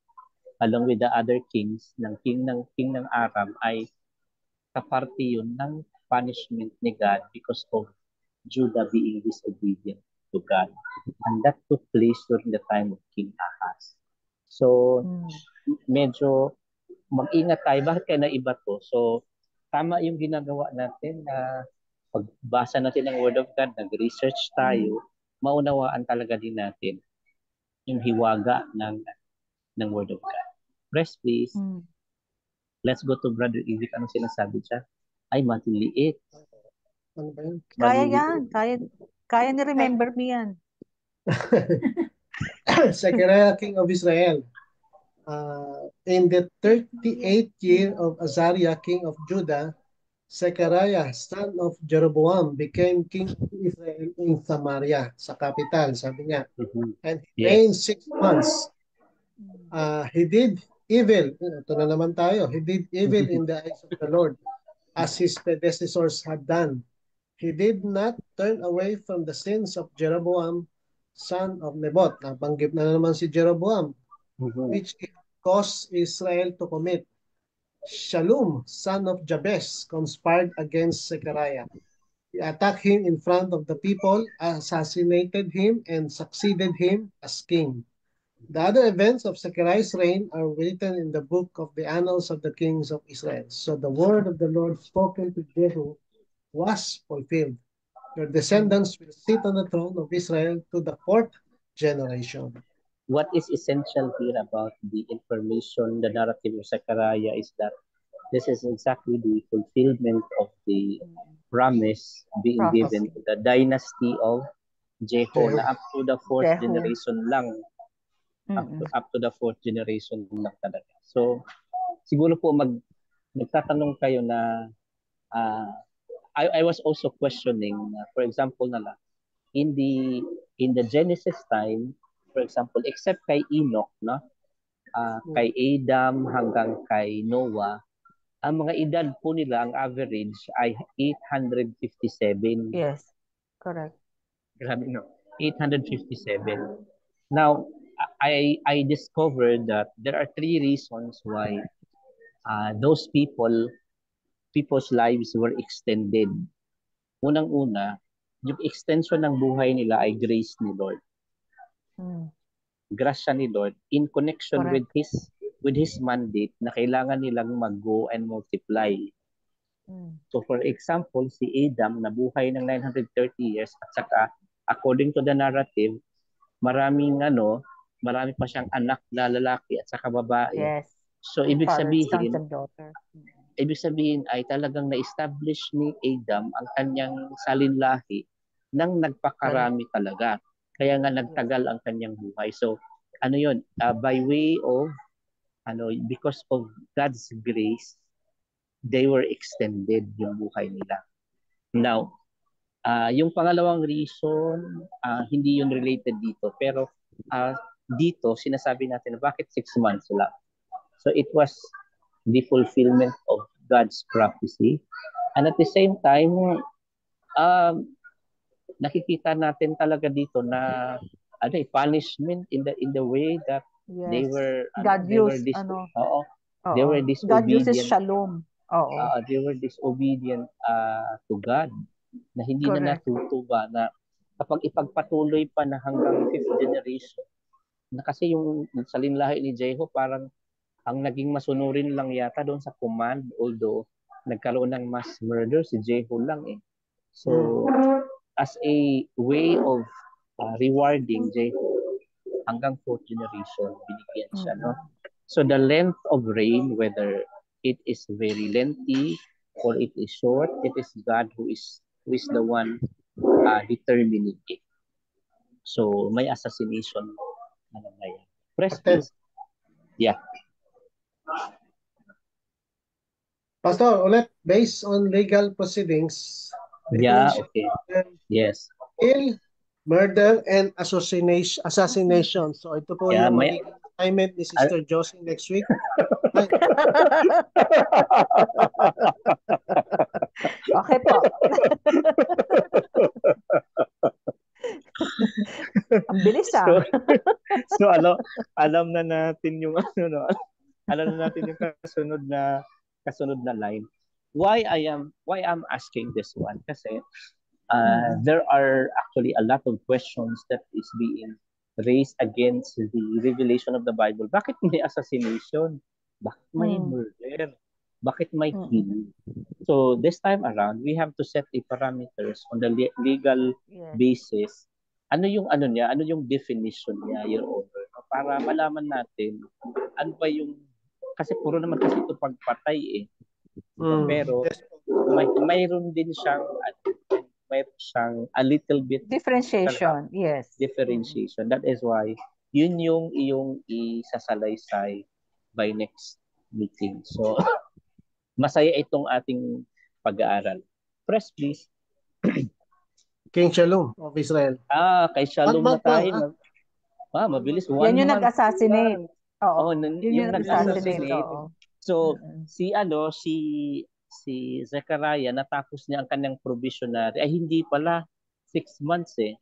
along with the other kings ng king ng Aram ay kaparte yun ng punishment ni God because of Judah being disobedient to God. And that took place during the time of King Ahaz. So, medyo mag-ingat tayo. Bakit kaya naiba to? So, tama yung ginagawa natin na pagbasa natin ng Word of God, nag-research tayo, maunawaan talaga din natin yung hiwaga ng Word of God. Press please. Let's go to Brother Izzy. Anong sinasabi siya? Ay, matiliit. Ano ba yun? Kaya yan. Kaya ni Remember Me yan. Zechariah, king of Israel. In the 38th year of Azariah, king of Judah, Zechariah, son of Jeroboam, became king of Israel in Samaria, sa capital, sabi niya. And he reigned 6 months. He did evil. Ito na naman tayo. He did evil in the eyes of the Lord, as his predecessors had done. He did not turn away from the sins of Jeroboam, son of Nebat. Nabanggit na naman si Jeroboam, which caused Israel to commit. Shallum, son of Jabez, conspired against Zechariah. He attacked him in front of the people, assassinated him, and succeeded him as king. The other events of Zechariah's reign are written in the book of the annals of the kings of Israel. So the word of the Lord spoken to Jehu was fulfilled. Your descendants will sit on the throne of Israel to the 4th generation. What is essential here about the information, the narrative of Zechariah is that this is exactly the fulfillment of the promise being given to the dynasty of Jehu na up to the 4th generation lang. Up to the 4th generation lang talaga. So, siguro po magtatanong kayo na I was also questioning, for example na lang, in the Genesis time, for example, except kay Enoch, no? Kay Adam hanggang kay Noah, ang mga edad po nila, ang average ay 857. Yes, correct. Grabe, no? 857. Now, I discovered that there are 3 reasons why those people's lives were extended. Unang-una, yung extension ng buhay nila ay grace ni Lord. Grasya ni Lord in connection with his mandate na kailangan nilang mag-go and multiply. So for example, si Adam nabuhay ng 930 years at saka according to the narrative, marami pa siyang anak na lalaki at saka babae. Yes. So ibig sabihin ay talagang na-establish ni Adam ang kanyang salinlahi nang nagpakarami talaga. Kaya nga nagtagal ang kanyang buhay. So by way of because of God's grace, they were extended yung buhay nila. Now, yung pangalawang reason, hindi yun related dito, pero dito sinasabi natin bakit 6 months lang. So it was the fulfillment of God's prophecy. And at the same time, nakikita natin talaga dito na punishment in the way that Yes. God they were use, oo, they were oo. God uses disobedient. shalom. Oo. They were disobedient to God, na hindi na Correct. natutuwa na kapag ipagpatuloy pa na hanggang fifth generation, na kasi yung salinlahi ni Jehu parang ang naging masunurin lang yata doon sa command, although nagkaroon ng mass murder si Jehu lang eh. So as a way of rewarding Jehu, hanggang fourth generation binigyan siya, no? So the length of reign, whether it is very lengthy or it is short, it is God who is the one determining it. So may assassination na nangyayari. Press please. Yeah. Pastor, ulit, based on legal proceedings, Yeah, okay. Yes. kill, murder, and assassination. So ito po Yeah, yung may magiging assignment ni Sister Josie next week. Okay po. Ang bilis So alam na natin yung no. Alam na natin yung kasunod na line. Why I'm asking this one kasi there are actually a lot of questions that is being raised against the revelation of the Bible. Bakit may assassination? Bakit may murder? Bakit may killing? So this time around, we have to set the parameters on the legal basis. Ano yung definition niya, Your Honor, para malaman natin ano ba yung, kasi puro naman kasi ito pagpatay eh. Pero mayroon din siyang a little bit differentiation. Yes. Differentiation. That is why yun yung iyong isasalaysay by next meeting. So masaya itong ating pag-aaral. Press please. King Shalom of Israel. Kay Shalom na tayo. Mabilis. Yan yung nag-assassinate. Oo. Yung nag-assassinate. So, Mm-mm. si Zechariah, natapos niya ang kanyang provisionary. Ay, hindi pala. 6 months eh.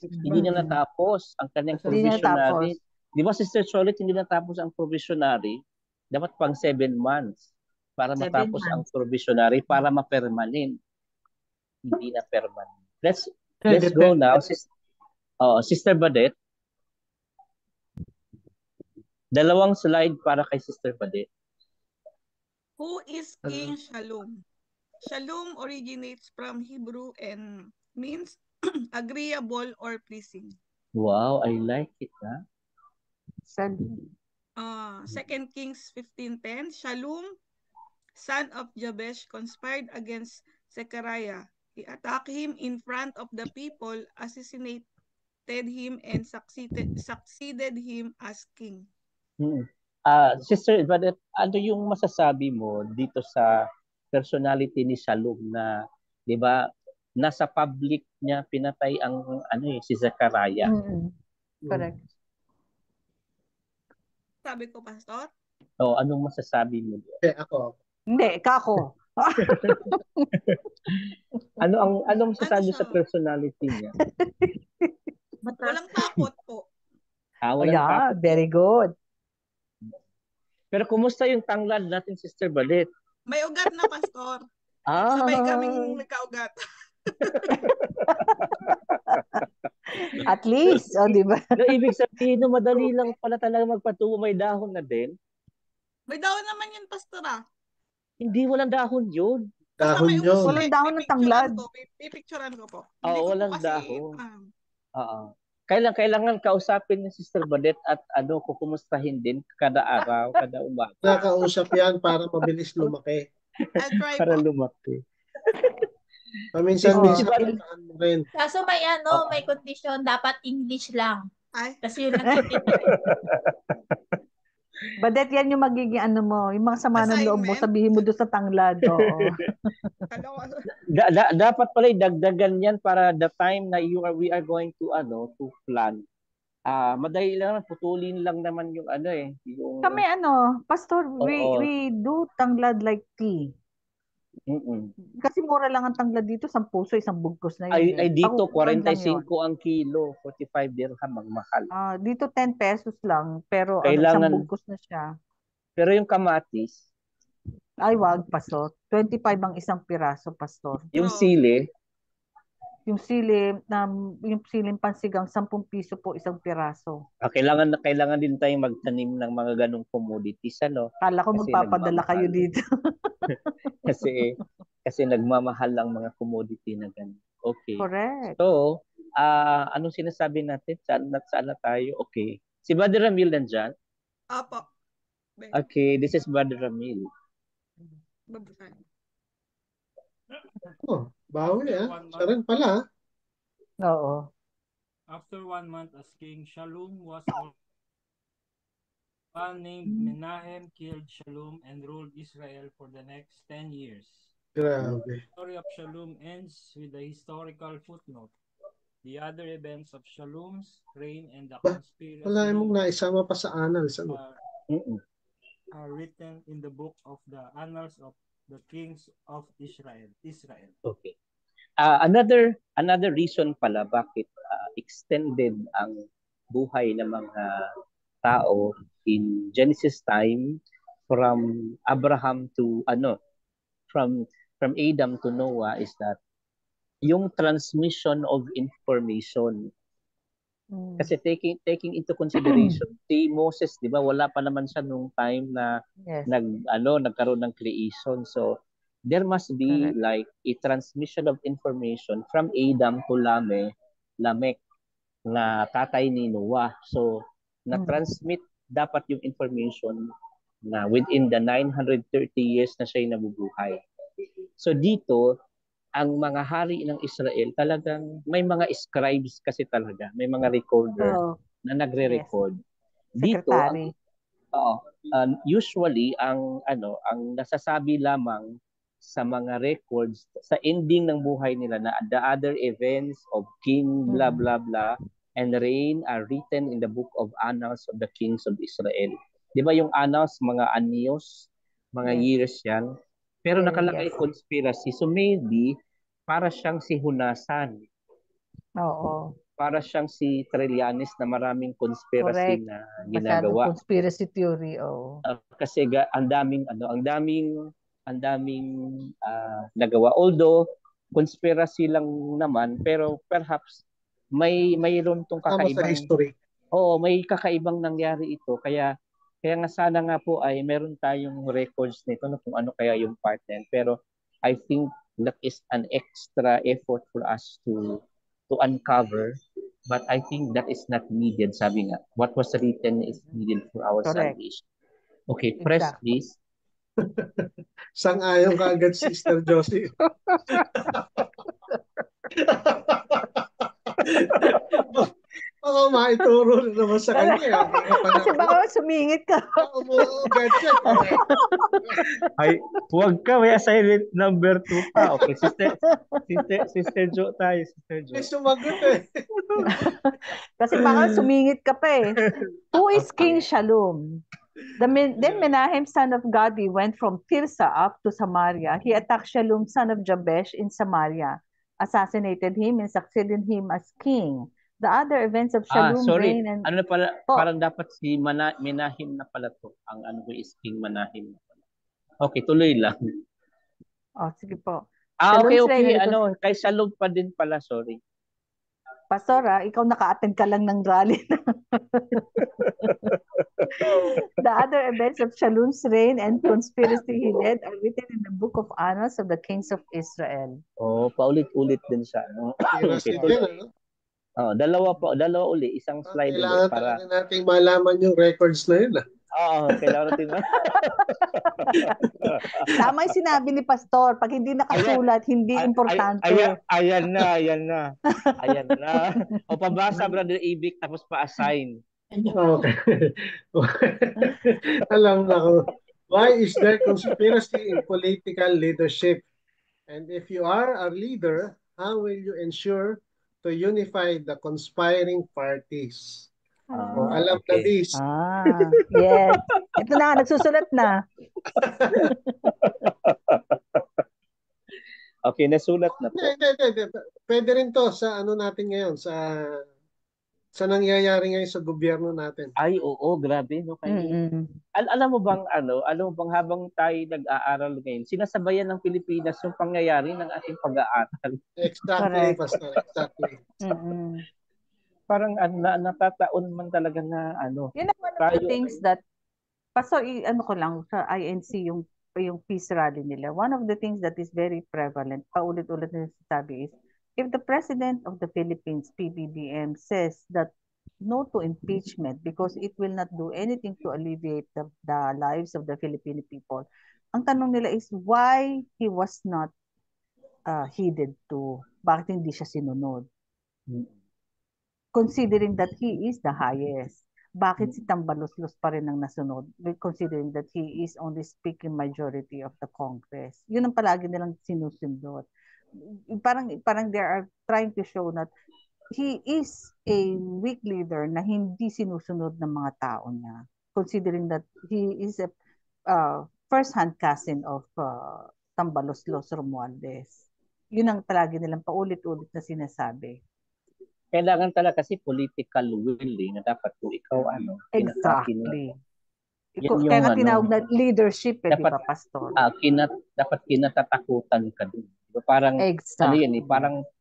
Hindi niya natapos ang kanyang provisionary. Di ba, Sister Cholet, hindi natapos ang provisionary? Dapat pang 7 months para matapos ang provisionary para ma-permanent. Hindi na permanent. Let's go now. Sister Badet. Dalawang slide para kay Sister Badet. Who is King Shalom? Shalom originates from Hebrew and means agreeable or pleasing. Wow, I like it, huh? 2 Kings 15:10, Shalom, son of Jabesh, conspired against Zechariah. He attacked him in front of the people, assassinated him, and succeeded him as king. Sister, ano yung masasabi mo dito sa personality ni Shalom na, 'di ba, nasa public niya pinatay ang si Zechariah? Correct. Sabi ko, Pastor? Anong masasabi mo? Ako. Hindi, kako. anong masasabi sa personality niya? Walang takot po. Walang takot. Very good. Pero kumusta yung tanglad natin, Sister Badet? May ugat na, Pastor. Sabay kaming nagkaugat. At least, di ba? Ibig sabihin, madali lang pala talaga magpatubo, may dahon na din. May dahon naman yun, Pastor Hindi, walang dahon yun. Dahon yun. Walang dahon ng tanglad. Pipicturean ko po. Walang dahon. Kailangan kausapin ni Sister Badet at kukumustahin din kada araw, kada umaga. Nakausap yan para mabilis lumaki. Para lumaki. Paminsan-minsan mo rin. Kaso may condition, dapat English lang. Kasi yun lang. Badet, yan yung magiging yung mga sama ng loob mo, sabihin mo doon sa tanglad. Dapat pala dagdagan yan para the time na we are going to plan. Madali lang, putulin lang naman yung yung kami Pastor, we do tanglad like tea. Mm-mm. Kasi mura lang ang tanglad dito, 10 piso, isang bugkos na Ay, yun ay eh. dito, Pakukulaan lang yun. 45 ang kilo, 45 dirham ang mahal. Dito 10 pesos lang, pero isang Kailangan, bugkos na siya. pero yung kamatis, Ay, wag, pastor. 25 ang isang piraso, pastor. yung Oo. sili, Yung siling pansigang, 10 piso po isang piraso. kailangan din tayong magtanim ng mga ganong commodities, ano? Kala ko Kasi magpapadala kayo nagmamahal. dito. Kasi nagmamahal ang mga commodity na ganun. Okay. Correct. So, anong sinasabi natin? Saan na tayo? Okay. Si Brother Ramil nandyan? Apo. Ben, Okay, this is Brother Ramil. babasahin. Oh, bawi After ah. 1 Siya rin month, pala. Oo. after 1 month as king, Shalom was one named Menahem killed Shalom and ruled Israel for the next 10 years. Grabe. The story of Shalom ends with a historical footnote. The other events of Shalom's reign and the Wala conspiracy mong naisama pa sa annals. Ano? Mm-mm. are written in the book of the Annals of the Kings of Israel. Okay. Another reason pala bakit extended ang buhay ng mga tao in Genesis time from Abraham to from Adam to Noah is that yung transmission of information. Kasi taking into consideration si Moses, 'di ba, wala pa naman siya nung time na Yes. nagkaroon ng creation. So there must be Correct. like a transmission of information from Adam to Lamech na tatay ni Noah. So na-transmit dapat yung information na within the 930 years na siya nabubuhay. So dito, ang mga hari ng Israel talagang may mga scribes kasi talaga, may mga recorder Oo. na nagre-record. Dito Secretary. usually ang nasasabi lamang sa mga records sa ending ng buhay nila na the other events of king blah blah blah and reign are written in the book of Annals of the Kings of Israel. 'Di ba yung Annals, mga anyos, mga Yes. years yan. Pero Yes, nakalagay yes. conspiracy. So maybe para siyang si Hunasan. Oo. Para siyang si Trillanes na maraming conspiracy Correct. na Masyadong ginagawa. conspiracy theory. Oo. Kasi ang daming nagawa. Although conspiracy lang naman, pero perhaps mayroon tong Tama sa kakaibang history. may kakaibang nangyari ito. Kaya nga sana nga po ay meron tayong records nito na kung ano kaya yung part na yan. Pero I think that is an extra effort for us to uncover. But I think that is not needed, sabi nga. What was written is needed for our Correct. salvation. Okay, press Exactly. please. Sang-ayon ka agad, Sister Josie. Baka maituro na naman sa kanya. Kasi baka sumingit ka. Umuugad siya. Ay, huwag ka. May assignment number 2 pa. Okay, Sister Jo tayo. Sister Jo. May sumagot eh. Kasi baka sumingit ka pa eh. Who is King Shalom? Then Menahem, son of Gadi, went from Tirsa up to Samaria. He attacked Shalom, son of Jabesh, in Samaria, assassinated him, and succeeded him as king. The other events of Shalom Sorry. reign and Ano pala, parang dapat si Menahim na pala to. Ang ko is King Menahim na pala. Okay, tuloy lang. sige po. Okay. Shalom's reign and Kay Shalom pa din pala, sorry. Pastor, ikaw naka-attend ka lang ng rally. The other events of Shalom's reign and conspiracy he led are written in the book of Annals of the Kings of Israel. Paulit-ulit din siya. No? Okay, din, dalawa uli, isang slide kailangan ulit para natin malaman yung records na yun. Kailangan natin. Tama yung sinabi ni Pastor, pag hindi nakasulat, hindi importante. Ayan na. O pabasa, Brother Ibik, tapos pa-assign. Okay. Alam na ko. Why is there conspiracy in political leadership? And if you are a leader, how will you ensure to unify the conspiring parties? Alam na this. Yes. Ito na, nagsusulat na. Okay, nasulat na po. Hindi. Pwede rin to sa ano natin ngayon, sa nangyayari ngayon sa gobyerno natin. Ay, oo, grabe, no? Alam mo bang habang tayo nag-aaral ngayon, sinasabayan ng Pilipinas yung pangyayari ng ating pag-aaral. Exactly, Correct. Pastor. Exactly. Parang natataon man talaga na Yun ang one of the things that, Pastor, ano ko lang, sa INC yung peace rally nila, one of the things that is very prevalent, paulit-ulit na sabi is, if the President of the Philippines, PBBM, says that no to impeachment because it will not do anything to alleviate the lives of the Filipino people, ang tanong nila is why he was not heeded to, bakit hindi siya sinunod? Considering that he is the highest. Bakit si Tambaloslos pa rin ang nasunod? Considering that he is only speaking majority of the Congress. Yun ang palagi nilang sinusundot. Parang they are trying to show that he is a weak leader na hindi sinusunod ng mga tao niya. Considering that he is a first-hand cousin of Tambaloslos Romualdez. Yun ang palagi nilang paulit-ulit na sinasabi. Kailangan talaga kasi political will na dapat kung ikaw Exactly. Kaya nga tinawag na leadership, di ba, Pastor? Dapat kinatatakutan ka din. Parang exactly.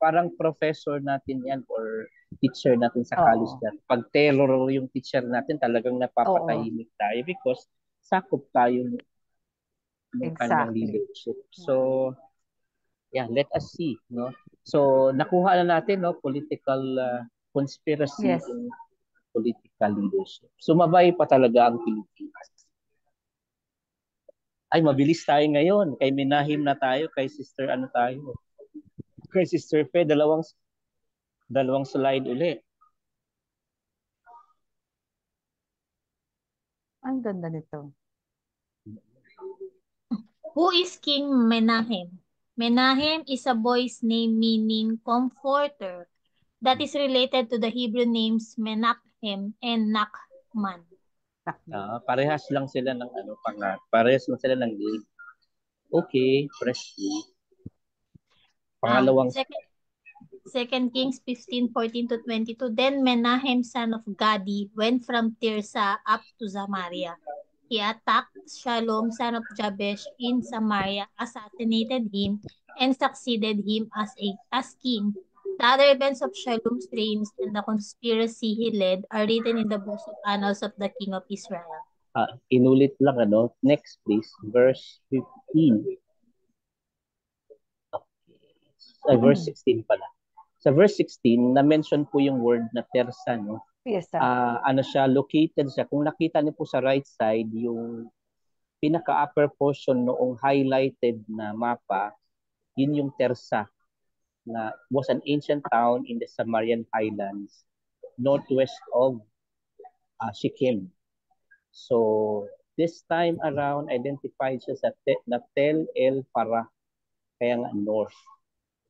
Parang professor natin yan or teacher natin sa college natin. Pag terror yung teacher natin, talagang napapatahimik tayo because sakop tayo ng kanyang leadership. So, yeah, let us see, no? So, nakuha na natin, no, political conspiracy in political leadership. Sumabay pa talaga ang Pilipinas. Ay, mabilis tayo ngayon. Kay Menahim na tayo, kay Sister tayo. Kay Sister Fe, dalawang slide uli. Ang ganda nito. Who is King Menahem? Menahem is a boy's name meaning comforter that is related to the Hebrew names Menachem and Nachman. Parehas lang sila ng parehas lang sila ng name. Okay, press me. Pangalawang Second Kings 15:14-22. Then Menahem, son of Gadi, went from Tirsa up to Samaria. He attacked Shalom, son of Jabesh, in Samaria, assassinated him, and succeeded him as king. The other events of Shalom's reigns and the conspiracy he led are written in the books of annals of the king of Israel. Inulit lang Next please, verse 15. Okay. Verse 16 pala. Sa verse 16, na-mention po yung word na Tersa, no? Yes, sir. Siya, located siya. Kung nakita niyo po sa right side, yung pinaka-upper portion noong highlighted na mapa, yun yung Tersa, na was an ancient town in the Samarian Highlands, northwest of Shechem. So, this time around, identified siya sa Tel El Parah, kaya nga north,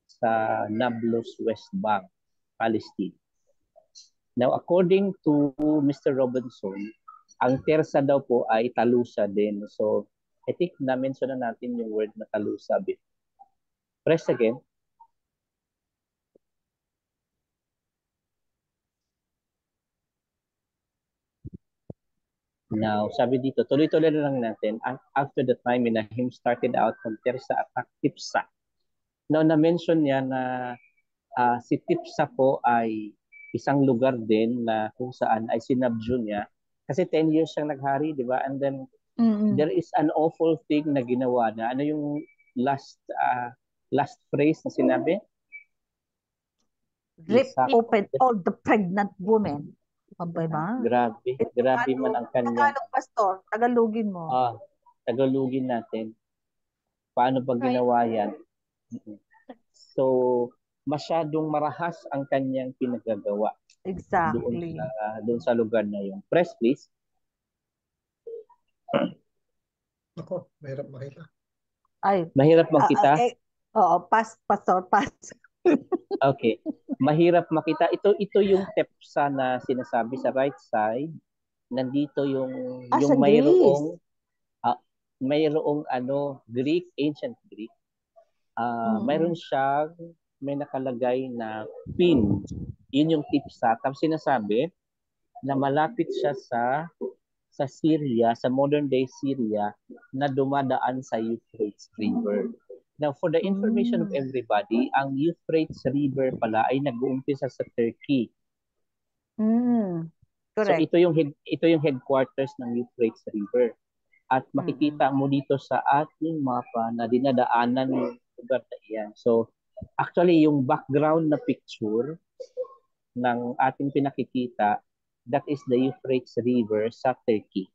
sa Nablus West Bank, Palestine. Now, according to Mr. Robinson, ang Tersa daw po ay Talusa din. So, I think na-mention na natin yung word na Talusa before. Press again. Now, sabi dito, tuloy-tuloy na lang natin. After the time Menahem started out from Tersa attack Tipsa. Now, na-mention niya na si Tipsa po ay isang lugar din na kung saan ay sinabdue niya. Kasi 10 years siyang naghari, di ba? And then, there is an awful thing na ginawa na. Ano yung last phrase na sinabi? Rip open all the pregnant women. Grabe man ang kanya. Tagalog, Pastor. Tagalogin mo. Tagalogin natin. Paano ba ginawa yan? So, masyadong marahas ang kanyang pinagagawa. Exactly. Doon sa lugar na yun. Press, please. Ako, mahirap makita. Mahirap makita? Pastor, pass. Okay. Mahirap makita. Ito yung Tepsa na sinasabi sa right side. Nandito yung mayroong Greek, ancient Greek. mayroon siyang may nakalagay na pin. Yun yung tipsa. Tapos sinasabi na malapit siya sa Syria, sa modern day Syria, na dumadaan sa Euphrates River. Now, for the information of everybody, ang Euphrates River pala ay nag-uumpisa sa Turkey. So Correct. ito yung headquarters ng Euphrates River. At makikita mo dito sa ating mapa na dinadaanan yung lugar na iyan. So, actually, yung background na picture ng ating pinakikita, that is the Euphrates River sa Turkey.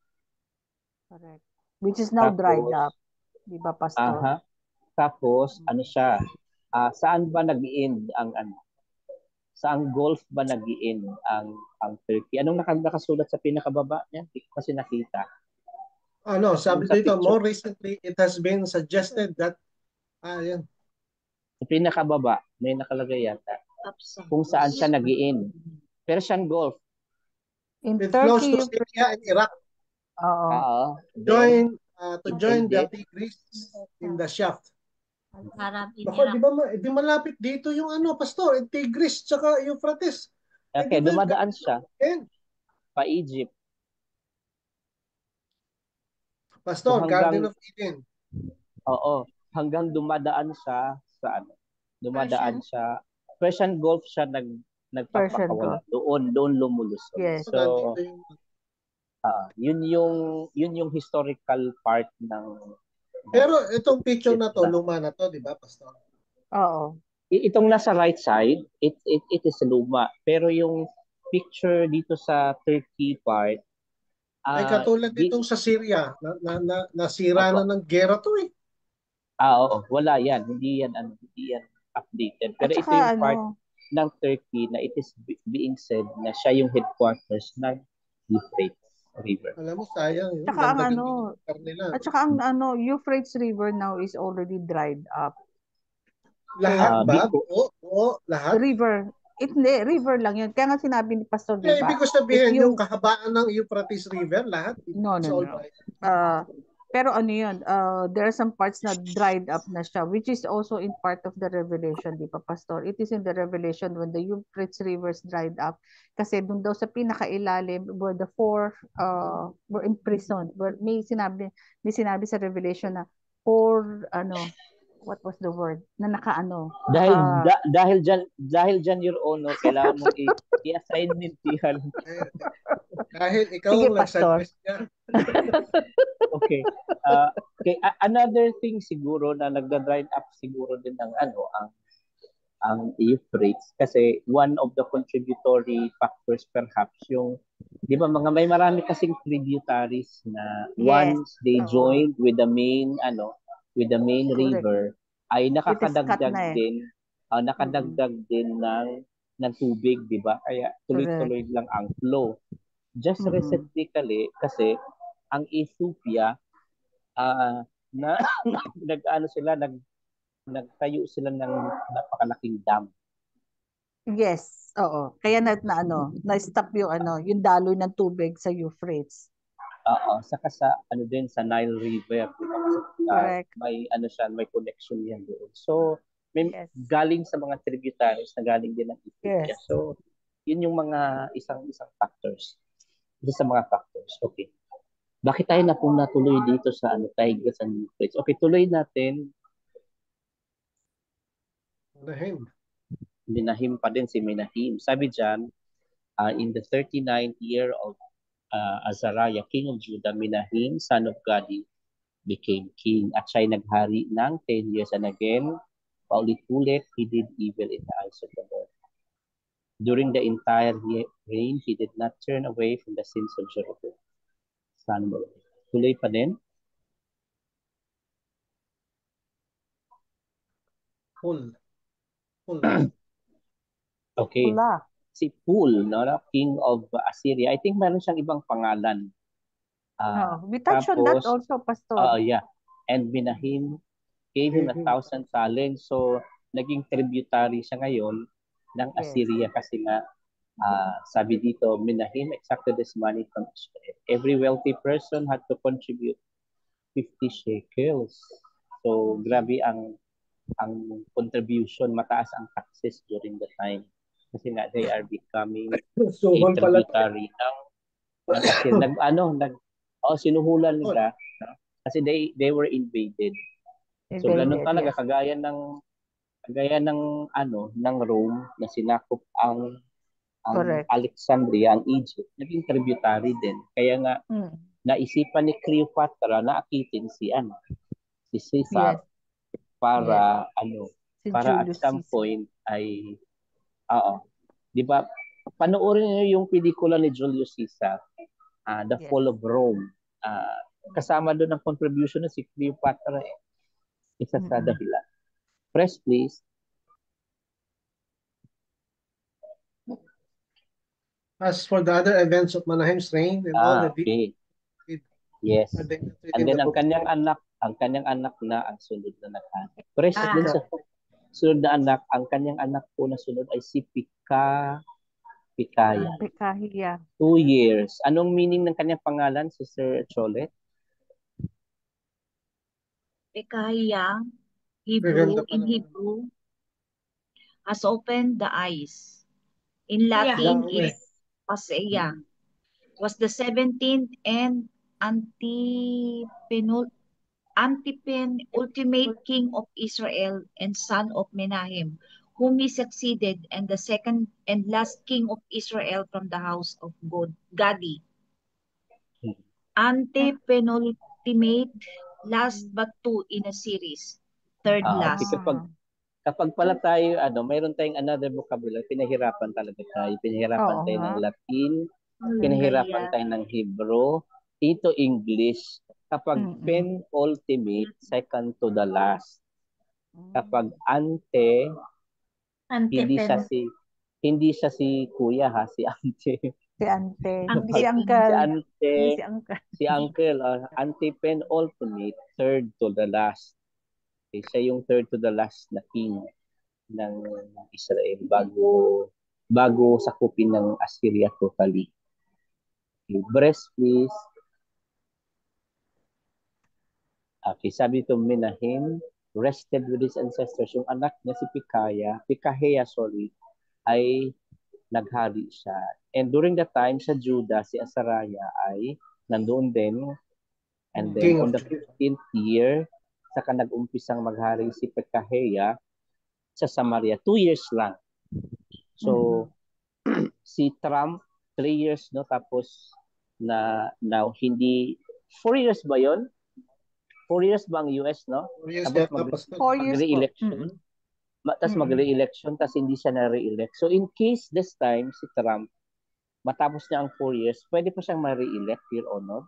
Correct. Which is now dried up. Di ba, Pastor? Tapos, ano siya? Saan ba nag-end ang ano? Saang Gulf ba nag-end ang Turkey? Anong nakasulat sa pinakababa niya? Hindi ko kasi nakita. Sabi dito, more recently, it has been suggested that, yan. Sa pinakababa, may nakalagay yata kung saan siya nag-end. Persian Gulf. It flows to Syria and Iraq. To join the Tigris in the shaft. Di malapit dito yung Pastor, Tigris tsaka Euphrates. Okay, dumadaan siya pa Egypt. Pastor, Garden of Eden. Oo, hanggang dumadaan siya sa ano? Dumadaan siya. Persian Gulf siya nagpapakawala. Doon lumulusot. Yes. So, yun yung historical part ng. Pero itong picture na to, luma na to, di ba, Pastor? Oo. Itong nasa right side, it is luma. Pero yung picture dito sa Turkey part, ay katulad itong sa Syria, nasira na ng gera to eh. Oo, wala yan. Hindi yan updated. Pero ito yung part ng Turkey na it is being said na siya yung headquarters ng Euphrates River. Alam mo, sayang yun. At saka ang Euphrates River now is already dried up. Lahat ba? Oo, lahat? River. River lang yun. Kaya nga sinabi ni Pastor, di ba? Ibig ko sabihin, yung kahabaan ng Euphrates River, lahat? No. Pero ano yun, there are some parts na dried up na siya, which is also in part of the Revelation, di ba, Pastor? It is in the Revelation when the Euphrates rivers dried up. Kasi dun daw sa pinakailalim, where the four were imprisoned. May sinabi sa Revelation na what was the word? Na nakaano. Dahil dyan, Your Honor, kailangan mong i-assignment yan. Dahil ikaw ang nag-suggest niya. Okay. Another thing siguro na nagda-dried up siguro din ang Euphrates kasi one of the contributory factors perhaps yung di ba may marami kasing tributaries na once they joined with the main river ay nakakadagdag din ng tubig, di ba? Kaya tuloy-tuloy lang ang flow. Just recently kasi ang Ethiopia nagtayo sila ng napakalaking dam. Yes, oo. Kaya na-stop yung daloy ng tubig sa Euphrates. Saka sa sa Nile River, may may connection yan doon. So may galing sa mga tributaries na galing din ng Ethiopia. Yes. So yun yung mga isang factors. Isa sa mga factors. Okay. Bakit tayo natuloy dito sa Tigris and Euphrates? Okay, tuloy natin. Menahim pa din si Menahim. Sabi diyan, in the 39th year of Azariah, king of Judah, Menahim, son of Gadi, became king. At siya'y naghari ng 10 years. And again, paulit-ulit, he did evil in the eyes of the Lord. During the entire reign, he did not turn away from the sins of Jeroboam. Tuloy pa din. Okay. Si Pul, king of Assyria. I think meron siyang ibang pangalan. We touched on that also, Pastor. Yeah. And Menahim gave him 1,000 talents. So, naging tributary siya ngayon ng Assyria kasi nga sabi dito, Menahim exacted this money from Israel. Every wealthy person had to contribute 50 shekels. So, grabe ang ang contribution, mataas ang taxes during the time. Kasi nga they are becoming a Suhol pala. tributary ng sinuhulan nila, no? Kasi they were invaded. So ganun Invaded, talaga yes. kagaya ng ng Rome na sinakop ang Correct. Alexandria, ang Egypt, naging tributary din. Kaya nga Mm. naisipan ni Cleopatra na akitin si Caesar Yes. para Si para at Julius some Caesar. point ay 'di ba? Panoorin niyo yung pelikula ni Julius Caesar, The Yes. Fall of Rome. Kasama doon ang contribution ng si Cleopatra isa sa dahilan. Press please. As for the other events of Manahim's reign and all the Okay. deeds, Yes. are they not And written in then the ang book? kanyang anak na ang sunod na naghari. Press Ah. dun sa sunod na anak, ang kanyang anak po na sunod ay si Pikaya. Pekahiya. 2 years. Anong meaning ng kanyang pangalan, Sister Cholet? Pekahiya, Gaganda in pala. Hebrew, has opened the eyes. In Latin, Yahweh. is Paseia. Was the 17th and ultimate king of Israel and son of Menahem, whom he succeeded, and the second and last king of Israel from the house of Gadi. Antepenultimate, last but two in a series. Third last. Kapag pala tayo, mayroon tayong another vocabulary, pinahirapan talaga tayo. Pinahirapan Oo tayo nga. ng Latin, pinahirapan tayo ng Hebrew, ito English. Kapag penultimate, second to the last. Kapag ante, hindi siya si kuya ha, si ante. Si ante. Hindi Kapag si uncle. si ante, Hindi si uncle. si uncle, ante penultimate, third to the last. Okay, siya yung third to the last na king ng Israel bago sakupin ng Assyria totally. Okay, breast please. Okay, sabi ito, Menahem rested with his ancestors. Yung anak niya si Pekahiya, ay naghari siya. And during that time sa Judah, si Azariah ay nandoon din. And then on the 15th year, saka nag-umpisang maghari si Pekahiya sa Samaria. 2 years lang. So, si Trump, 3 years, no? Tapos, now, hindi, 4 years ba yon? 4 years ba ang US, no? 4 years Tapos mag-re-election. Tapos mag-re-election, tapos hindi siya na-re-elect. So, in case this time, si Trump, matapos niya ang 4 years, pwede pa siyang ma-re-elect, Your Honor?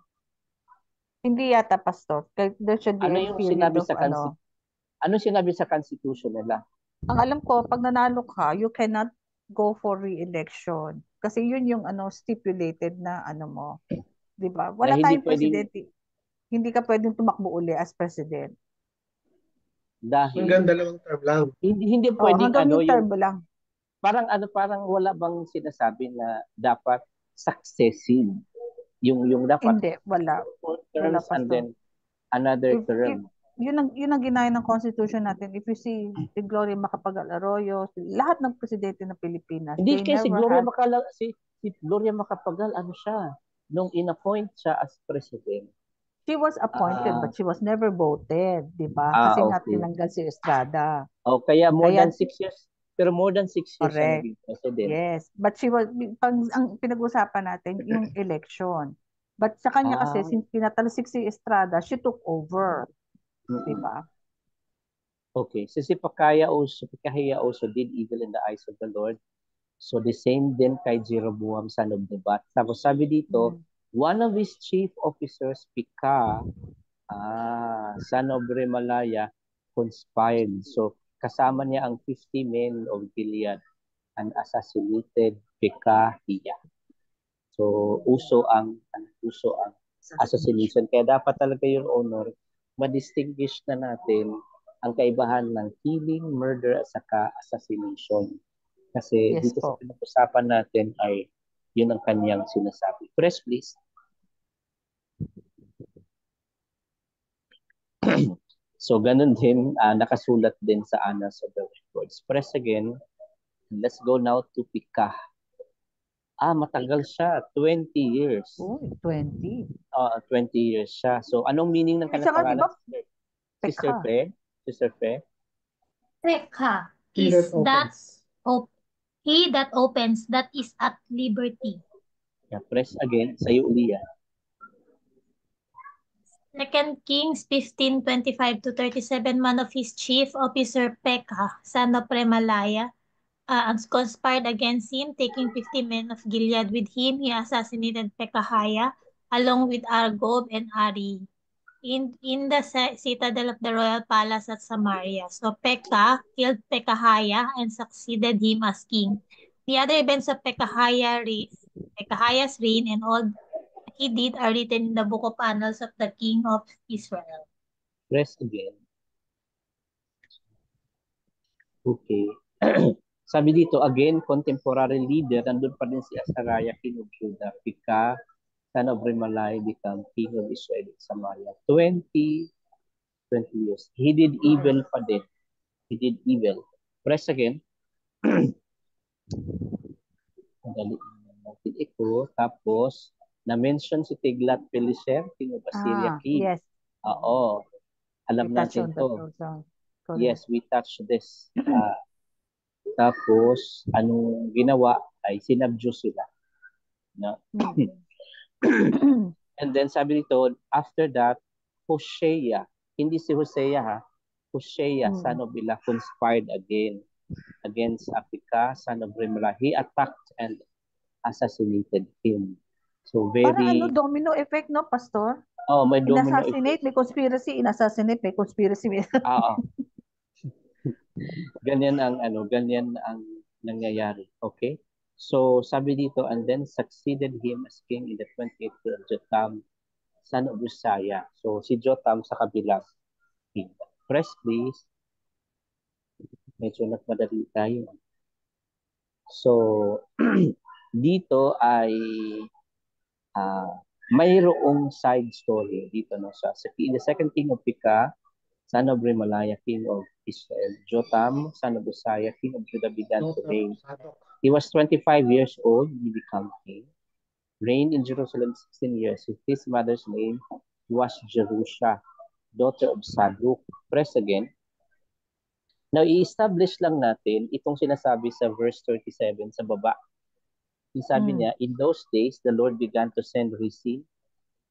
Hindi yata, Pastor. There should be a period of Ano sinabi sa Constitution nila? Ang alam ko, pag nanalo ka, you cannot go for re-election. Kasi yun yung stipulated na mo. Di ba? Wala tayong presidente. Hindi ka pwedeng tumakbo uli as president. Dahil hanggang 2 term lang. Hindi pwedeng hanggang yung term lang. Parang wala bang sinasabi na dapat successive yung dapat hindi, wala. 4 terms and then another term. Yun ang ginaya ng Constitution natin. If you see si Gloria Macapagal Arroyo, lahat ng presidente ng Pilipinas, hindi kasi si Gloria Macapagal, siya, nung in-appoint siya as president. She was appointed but she was never voted, di ba? Kasi nga tinanggal si Estrada. Kaya more than 6 years. Pero more than 6 years siya naging president. Yes, but she was, ang pinag-usapan natin, yung election. But sa kanya kasi, since pinatalsik si Estrada, she took over. Diba? Okay. So si Pekahiya also did evil in the eyes of the Lord. So the same din kay Jeroboam, son of Nebat. Tapos sabi dito, one of his chief officers, son of Remalaya, conspired. So kasama niya ang 50 men of Gilead and assassinated Pekahiya. So uso ang assassination. Kaya dapat talaga yung honor, ma-distinguish na natin ang kaibahan ng killing, murder, at saka assassination. Kasi dito sa pinag-usapan natin ay yun ang kanyang sinasabi. Press please. So, ganun din, nakasulat din sa Annals of the Records. Press again. Let's go now to Pekah. Matagal siya. 20 years. Uy, 20. 20 years siya. So, anong meaning ng kanyang Minsan nga, di pangalan? ba, Sister Pekah. Fe? Sister Fe? Pekah He is that opens. he that opens, that is at liberty. Yeah, press again. Sa'yo uli yan. 2 Kings 15:25 to 37, one of his chief officer Pekah, son of Remalaiah, conspired against him, taking 50 men of Gilead with him. He assassinated Pekahiah along with Argob and Ari in the citadel of the royal palace at Samaria. So Pekah killed Pekahiah and succeeded him as king. The other events of Pekahiah's reign and all he did are written in the book of Annals of the King of Israel. Press again. Okay. Sabi dito, again, contemporary leader, nandun pa din si Azariah, king of Judah. Pekah, son of Remalai, become king of Israel in Samaria. 20 years. He did evil pa din. He did evil. Press again. Madali natin ito. Tapos, na-mention si Tiglath-Pileser, king of Assyria, king. Yes. Oo. Alam We touched natin on that to. also. Correct. Yes, we touched this. Tapos, anong ginawa ay sinabdue sila. No? And then sabi dito, after that, Hosea, hindi si Hosea ha, Hosea, son of Elah, conspired against Pekah, son of Remlah. He attacked and assassinated him. So Parang domino effect, no, Pastor? May domino In-assassinate, effect. may conspiracy, in-assassinate, may conspiracy. Ganyan ang nangyayari. Okay? So, sabi dito, and then succeeded him as king in the 28th year of Jotham, son of Uzziah. So, si Jotham sa kabilang king. Press, please. Medyo nagmadali tayo. So, dito ay mayroong side story dito. No? So, in the second king of Pekah, son of Remaliah, king of Israel. Jotham, son of Uzziah, king of Judah, began to reign. He was 25 years old when he became king. Reigned in Jerusalem 16 years. His mother's name was Jerusha, daughter of Saduk. Press again. Now, i-establish lang natin itong sinasabi sa verse 37 sa baba. Sabi niya, in those days, the Lord began to send Rezin,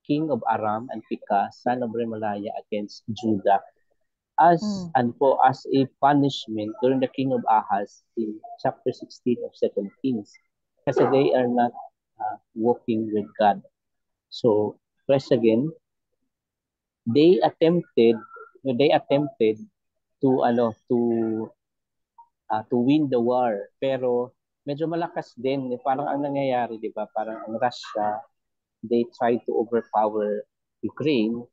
king of Aram, and Pekah, son of Remaliah, against Judah. As a punishment during the king of Ahaz in chapter 16 of 2 Kings. Kasi they are not walking with God. So, press again. They attempted to win the war, pero medyo malakas din. Parang ang nangyayari, di ba? Parang ang Russia, they tried to overpower Ukraine,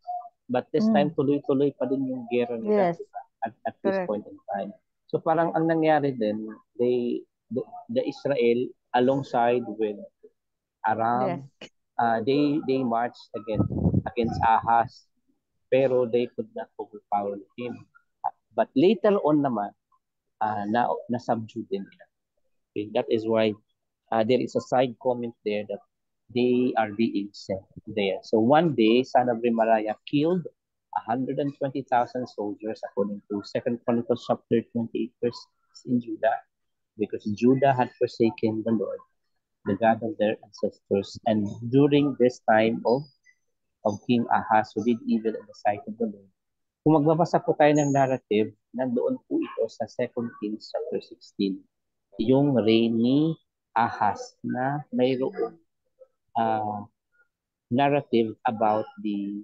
but this time tuloy-tuloy pa din yung gera nila, Yes. diba? At this point in time. So parang ang nangyari din, the Israel alongside with Aram, they marched against Ahaz, pero they could not overpower him. But later on naman, na-subdue din nila. Okay, that is why there is a side comment there that they are being sent there. So one day, son of Remaliah killed 120,000 soldiers according to 2 Chronicles chapter 28 verse in Judah, because Judah had forsaken the Lord, the God of their ancestors. And during this time of King Ahaz, who did evil in the sight of the Lord. Kung magbabasa po tayo ng narrative, nandoon po ito sa 2 Kings chapter 16. Yung reign ni Ahaz na mayroong narrative about the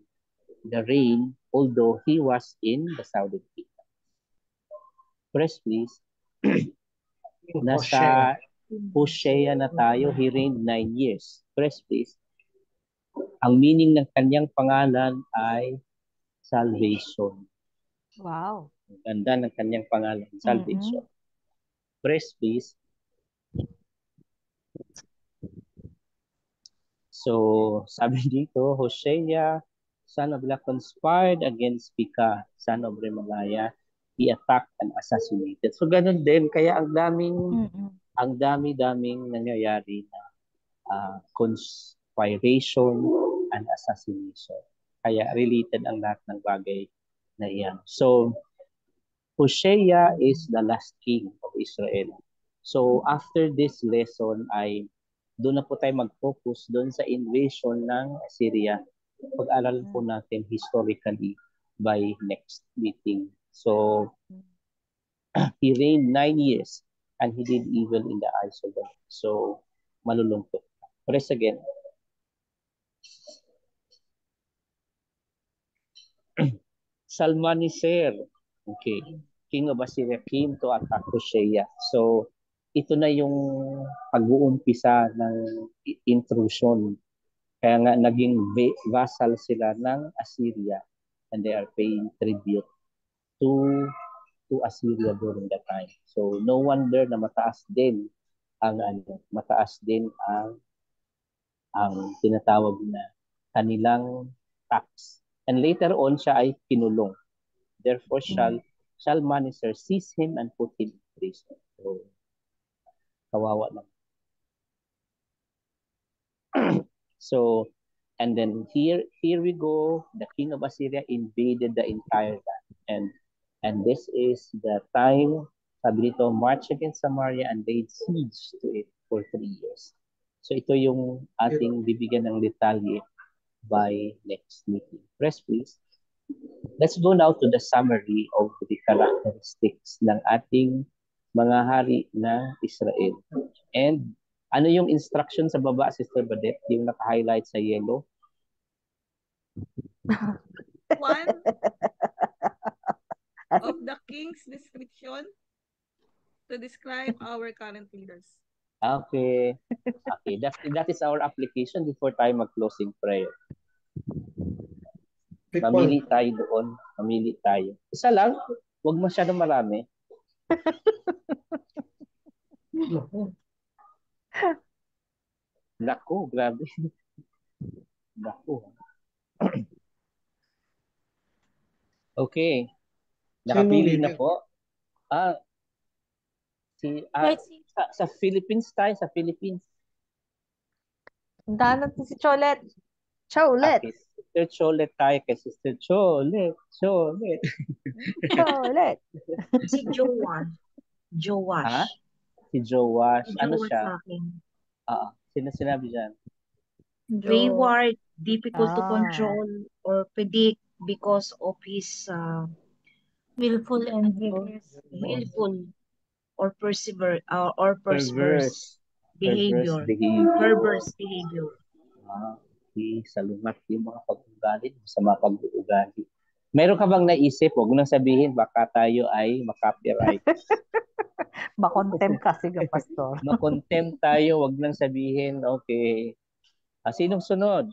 reign, although he was in the southern kingdom. Press please. Nasa Hosea na tayo, he reigned 9 years. Press please. Ang meaning ng kanyang pangalan ay salvation. Wow. Ang ganda ng kanyang pangalan, salvation. Press please. So, sabi dito, Hosea son of Bela, conspired against Pekah, son of Remaliah. He attacked and assassinated. So ganun din, kaya ang dami-daming nangyayari na conspiration and assassination. Kaya related ang lahat ng bagay na iyan. So Hosea is the last king of Israel. So after this lesson ay doon na po tayo mag-focus doon sa invasion ng Assyria. Pag-aral po natin historically by next meeting. So he reigned 9 years and he did evil in the eyes of God. So malulungkot. Press again. Salmaneser, okay, king of Assyria came to attack Hosea. So ito na yung pag-uumpisa ng intrusion. Kaya nga naging vassal sila ng Assyria and they are paying tribute to Assyria during that time. So no wonder na mataas din ang tinatawag na kanilang tax. And later on siya ay kinulong. Therefore Shalmaneser seize him and put him in prison. So kawawa lang. So, and then here we go. The king of Assyria invaded the entire land, and this is the time sabi dito, march against Samaria and laid siege to it for 3 years. So ito yung ating bibigyan ng detalye by next meeting. Press please. Let's go now to the summary of the characteristics ng ating mga hari na Israel. And ano yung instruction sa baba, Sister Badet? Yung naka-highlight sa yellow? One of the king's description to describe our current leaders. Okay. Okay, that is our application before tayo mag-closing prayer. Mamili tayo doon. Mamili tayo. Isa lang, huwag masyadong marami. Naku, grabe. Naku. Okay. Nakapili na po. Sa Philippines tayo, sa Philippines. Dapat si Cholet. Cholet. Okay. Sister Cholet tayo kay Sister Cholet. Cholet. Cholet. Si Joash. Ha? Si Joash. Ano siya? Sino sinabi dyan? Wayward, difficult to control or predict because of his willful and vigorous. willful or perverse behavior. Perverse behavior. Okay, salungat yung mga pag-ugali, sa mga pag-ugali. Meron ka bang naisip? Huwag mo nang sabihin, baka tayo ay makapiright. Makontempt kasi ka, Pastor. Makontempt tayo, huwag nang sabihin, okay. Sinong sunod?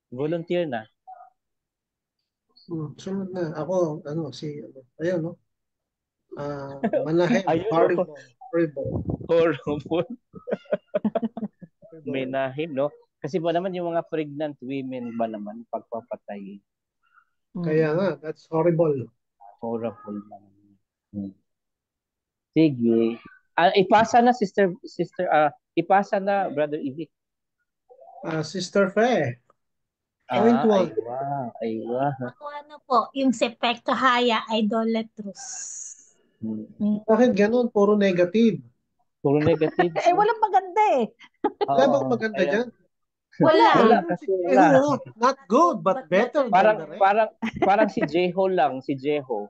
Volunteer na. Sunod na. Ako, ayun, no? Manahem, horrible. Menahem, no? Kasi ba naman yung mga pregnant women ba naman pagpapatayin? Kaya nga, that's horrible. Horrible naman. Sige. Ipasa na, ipasa na, Brother Ivic. Sister Fe. Point 1. Aywa. Ako po, yung si Pekahaya, idolatrous. Bakit ganun? Puro negative. Puro negative. Walang maganda eh. Wala bang maganda dyan? Wala. Kasi wala. Not good, but better than the rest. Parang si Jeho lang, si Jeho.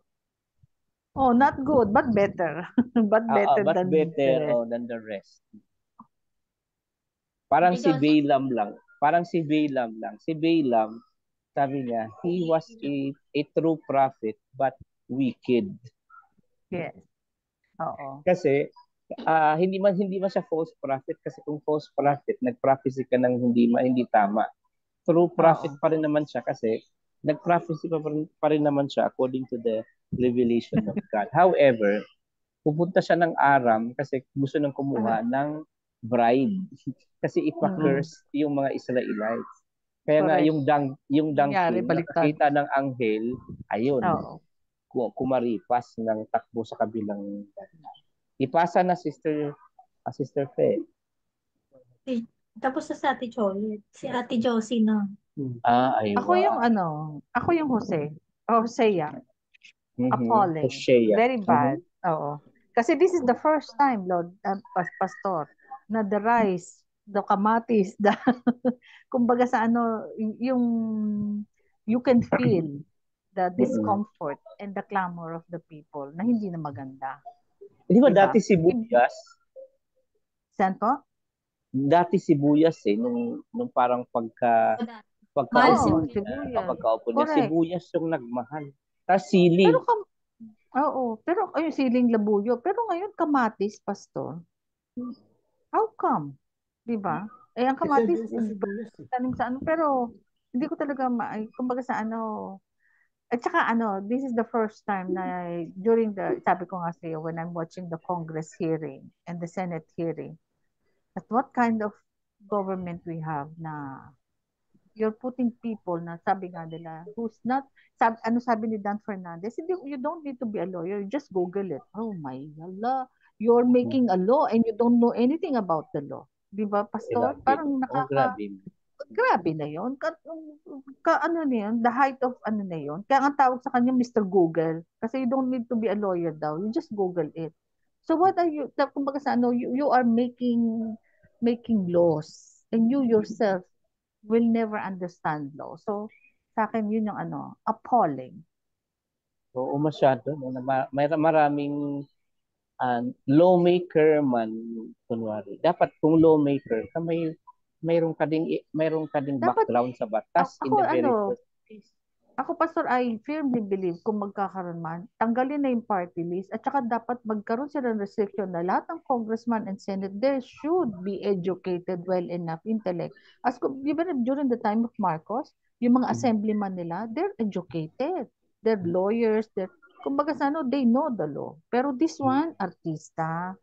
Oh, not good, but better. but better than the rest. Parang si Balaam lang. Si Balaam, sabi niya, he was a true prophet, but wicked. Yes. Oo. Kasi, hindi man siya false prophet, kasi kung false prophet, nag-prophecy ka ng hindi tama. True prophet pa rin naman siya kasi nag-prophecy pa rin naman siya according to the revelation of God. However, pupunta siya ng Aram kasi gusto nang kumuha ng bride. Kasi ipa-curse yung mga Israelites. Kaya nga Correct. yung Nangyari, donkey, baliktad. nakakita ng anghel, ayun, Oo. kumaripas ng takbo sa kabilang banda. Ipasa na Sister Fe. Tapos na si Ate Cholet. Si Ate Josie na. Aywa. Ako yung Jose. Hosea. Appalling. Hosea. Very bad. Oo. Kasi this is the first time, Lord, Pastor, na the rice, the kamatis, kumbaga sa yung you can feel the discomfort and the clamor of the people na hindi na maganda. Di ba Diba? dati sibuyas? Saan po? Dati sibuyas nung parang Mahal pagkaupo niya, Correct. sibuyas yung nagmahal. Tapos sili. Pero ayun, siling labuyo. Pero ngayon, kamatis, Pastor. How come? Diba? Ang kamatis, tanim sa pero hindi ko talaga kumbaga sa at saka this is the first time na sabi ko nga sa'yo, when I'm watching the Congress hearing and the Senate hearing, at what kind of government we have na you're putting people na sabi nga nila, who's not, sabi ni Dan Fernandez, you don't need to be a lawyer, just Google it. Oh my Allah, you're making a law and you don't know anything about the law. Di ba, Pastor? Parang grabe na yun. Ano na yun? The height of ano na yun. Kaya ang tawag sa kanya Mr. Google. Kasi you don't need to be a lawyer daw. You just Google it. So what are you, kumbaga sa you are making laws and you yourself will never understand law. So sa akin yun yung appalling. Oo, masyado. May maraming lawmaker man, kunwari. Dapat kung lawmaker ka, mayroon ka ding background sa batas in the very first place. Ako, Pastor, I firmly believe kung magkakaroon man, tanggalin na yung party list at saka dapat magkaroon sila ng restriction na lahat ng congressman and senate, they should be educated well enough, intellect. As even during the time of Marcos, yung mga assemblyman nila, they're educated. They're lawyers. Kumbaga sa they know the law. Pero this one, artista,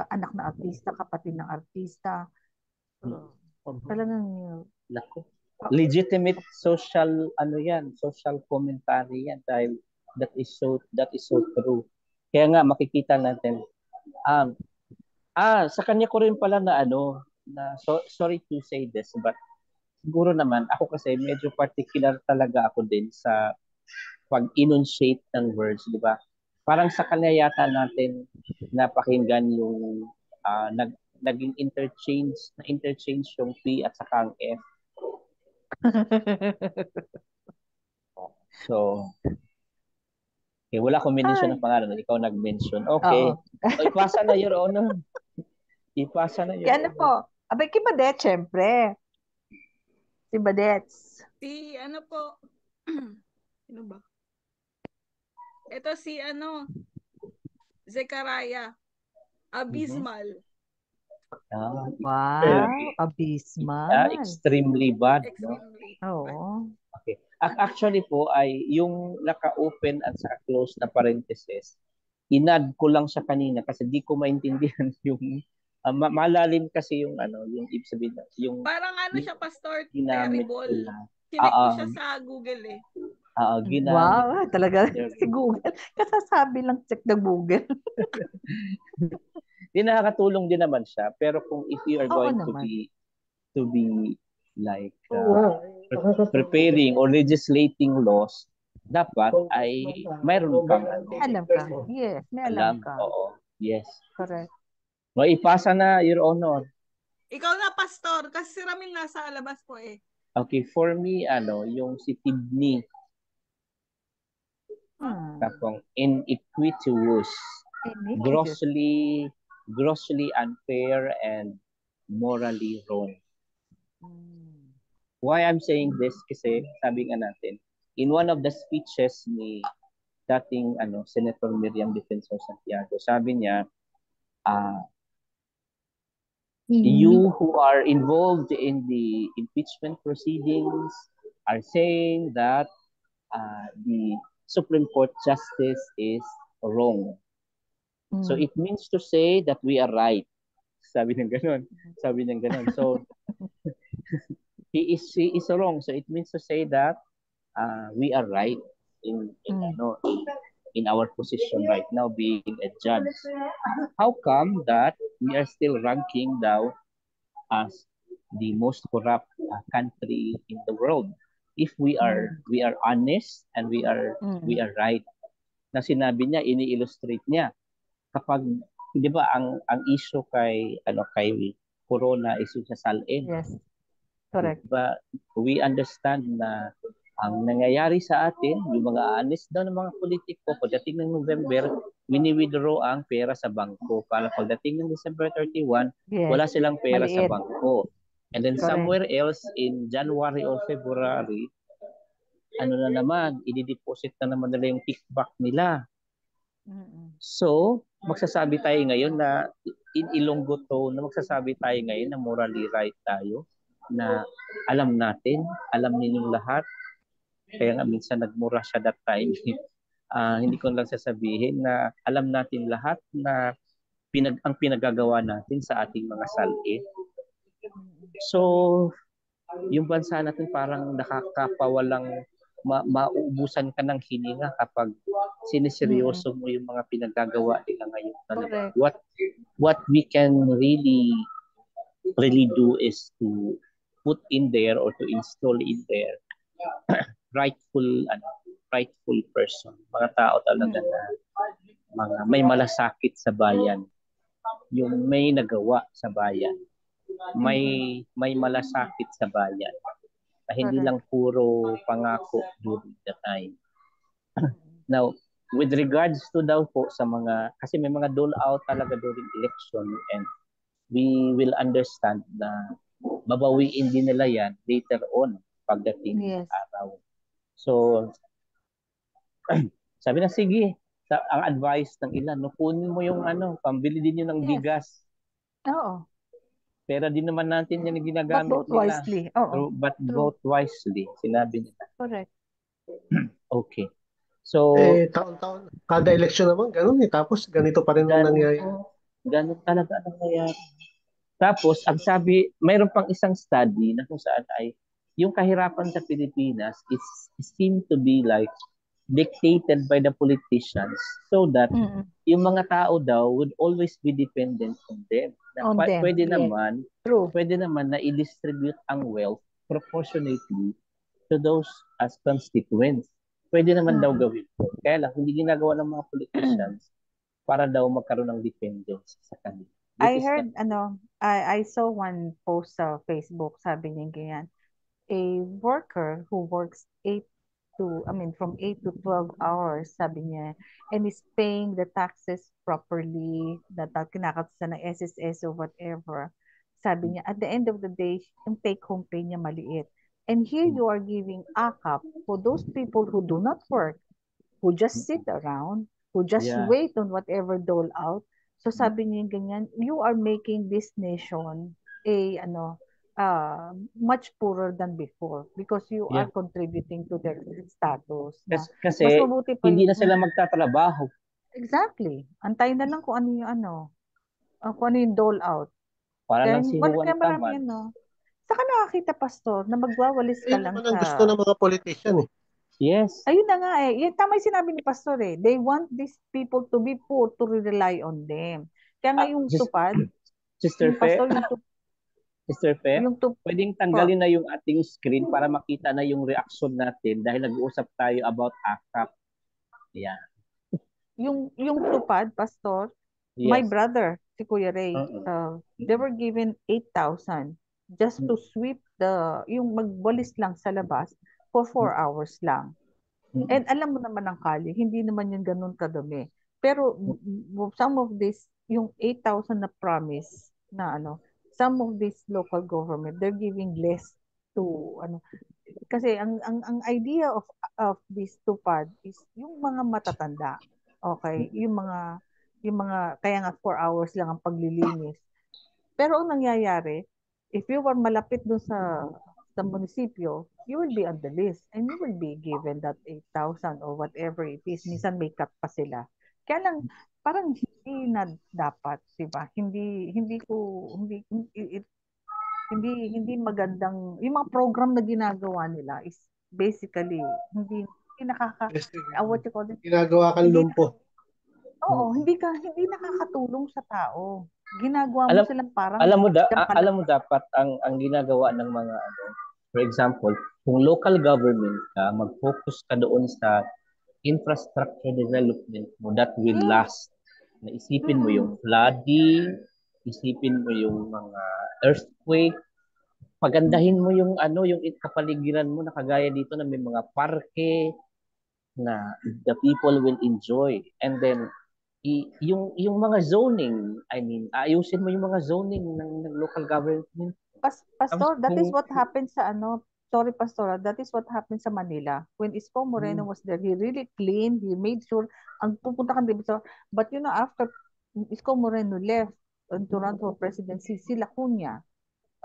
anak na artista, kapatid ng artista. Talagang legitimate social social commentary yan dahil that is so true. Kaya nga makikita natin sa kanya ko rin pala na sorry to say this, but siguro naman ako kasi medyo particular talaga ako din sa pag-enunciate ng words, di ba? Parang sa kanya yata natin napakinggan yung naging interchange yung P at saka ang F. So, okay, wala akong mention ng pangalan. Ikaw nag-mention. Okay. So, ipasa na, Your Honor. Ipasa na, Your Honor. Ano po? Abay, kay Badet, syempre. Si Badet. Si ano po? Ano ba? Ito si Zechariah. Abysmal. Wow, abysmal. Extremely bad. Extremely bad. Okay. Actually po ay yung naka-open at saka close na parenthesis, inad ko lang siya kanina kasi di ko maintindihan yung malalim kasi yung yung ibig sabihin yung parang siya, Pastor, terrible. Chinek ko siya sa Google eh. Wow, talaga si Google. Kasasabi lang check the Google. Nakakatulong din naman siya, pero kung if you are going to be like preparing or legislating laws, dapat ay mayroon kang alam ka. Yes, may alam ka. Oo. Yes. Correct. Ipasa na, Your Honor. Ikaw na, Pastor, kasi si Ramil nasa alabas po eh. Okay, for me yung si Tibni. Tapos iniquitous, grossly unfair and morally wrong. Why I'm saying this kasi sabi nga natin in one of the speeches ni dating Senator Miriam Defensor Santiago, sabi niya you who are involved in the impeachment proceedings are saying that the Supreme Court justice is wrong. So it means to say that we are right. Sabi ng ganon. So he is wrong. So it means to say that we are right in ano in our position right now being a judge. How come that we are still ranking down as the most corrupt country in the world if we are honest and we are right? Na sinabi niya, ini-illustrate niya kapag 'di ba ang issue kay kay Corona is yung sa salin. Yes. Correct. Diba? We understand na ang nangyayari sa atin, yung mga honest daw ng mga politiko, pagdating ng November, wini-withdraw ang pera sa bangko. Para pagdating ng December 31, Yes. wala silang pera sa Maliit. bangko. And then Correct. somewhere else in January or February, ano na naman, i-deposit na naman nila yung kickback nila. So, magsasabi tayo ngayon na in Ilonggo tone, na magsasabi tayo ngayon na morally right tayo, na alam natin, alam ninyong lahat. Kaya nga minsan nagmura siya that time. Hindi ko lang sasabihin na alam natin lahat na ang pinagagawa natin sa ating mga salin. So, yung bansa natin parang nakakapawalang mauubusan ka ng hininga kapag siniseryoso mo yung mga pinagagawa nila ngayon. What we can really do is to put in there or to install in there rightful person, mga tao talaga na mga may malasakit sa bayan, yung may nagawa sa bayan, may malasakit sa bayan, na hindi lang puro pangako during the time. Now, with regards to daw po sa mga, kasi may mga dole out talaga during election, and we will understand na babawiin din nila yan later on pagdating ng araw. So, sabi na, sige, ang advice ng ilan, no, kunin mo yung pambili din yun ng bigas. Oo. Pera din naman natin yan yung ginagamit But vote wisely. Oo. But vote wisely, sinabi nila. Correct. Okay. So, taon-taon, kada election naman, ganun tapos ganito pa rin ang nangyayari. Ganun talaga ang nangyayari. Tapos, ang sabi, mayroon pang isang study na kung saan ay yung kahirapan sa Pilipinas is seem to be like dictated by the politicians so that yung mga tao daw would always be dependent on them. Pwede naman na i-distribute ang wealth proportionately to those as constituents. Pwede naman daw gawin po. Kaya lang, hindi ginagawa ng mga politicians para daw magkaroon ng dependence sa kanila. I heard, I saw one post sa Facebook, sabi niya ganyan, a worker who works from 8 to 12 hours, sabi niya, and is paying the taxes properly, kinakatsa ng SSS or whatever, sabi niya, at the end of the day, yung take-home pay niya maliit. And here you are giving AKAP for those people who do not work, who just sit around, who just wait on whatever dole out. So sabi niya ganyan, you are making this nation much poorer than before because you are contributing to their status. Kasi hindi na sila magtatrabaho. Exactly. Antayin na lang kung ano yung dole out. Para lang si Juan Tamad. Saka nakakita, Pastor, na magwawalis ka lang sa... Ayun naman ang gusto ng mga politician eh. Yes. Ayun na nga eh. Yung tama yung sinabi ni Pastor eh. They want these people to be poor to rely on them. Kaya nga yung tupad, Sister Fe, pwedeng tanggalin na yung ating screen para makita na yung reaction natin dahil nag-uusap tayo about AKAP. Yeah. Yung tupad, Pastor, my brother, si Kuya Ray, they were given 8,000 just to sweep yung magwalis lang sa labas for 4 hours lang. And alam mo naman ang Cali, hindi naman yun ganun kadumi. Pero some of this, yung 8,000 na promise na some of this local government, they're giving less to kasi ang idea of this tupad is yung mga matatanda. Okay, yung mga kaya nga 4 hours lang ang paglilinis. Pero ang nangyayari, if you were malapit dun sa munisipyo, you will be on the list and you will be given that 8,000 or whatever it is. Minsan may cut pa sila. Kaya lang, parang hindi na dapat, diba? hindi magandang yung mga program na ginagawa nila is basically hindi what you call it, Ginagawa kang hindi lumpo. hindi nakakatulong sa tao. Ginagawa mo Alam silang parang alam mo lang. dapat ang ginagawa ng mga for example, kung local government ka, mag-focus ka doon sa infrastructure development mo that will last. Na isipin mo yung flooding, isipin mo yung mga earthquake, pagandahin mo yung yung kapaligiran mo na kagaya dito na may mga parke na the people will enjoy. And then yung mga zoning, I mean, ayusin mo yung mga zoning ng local government. Pastor, that is what happened sa sorry Pastor, that is what happened sa Manila. When Isko Moreno was there, he really cleaned, he made sure, ang pupunta kang dito. But after Isko Moreno left to run for presidency, si Lacuna,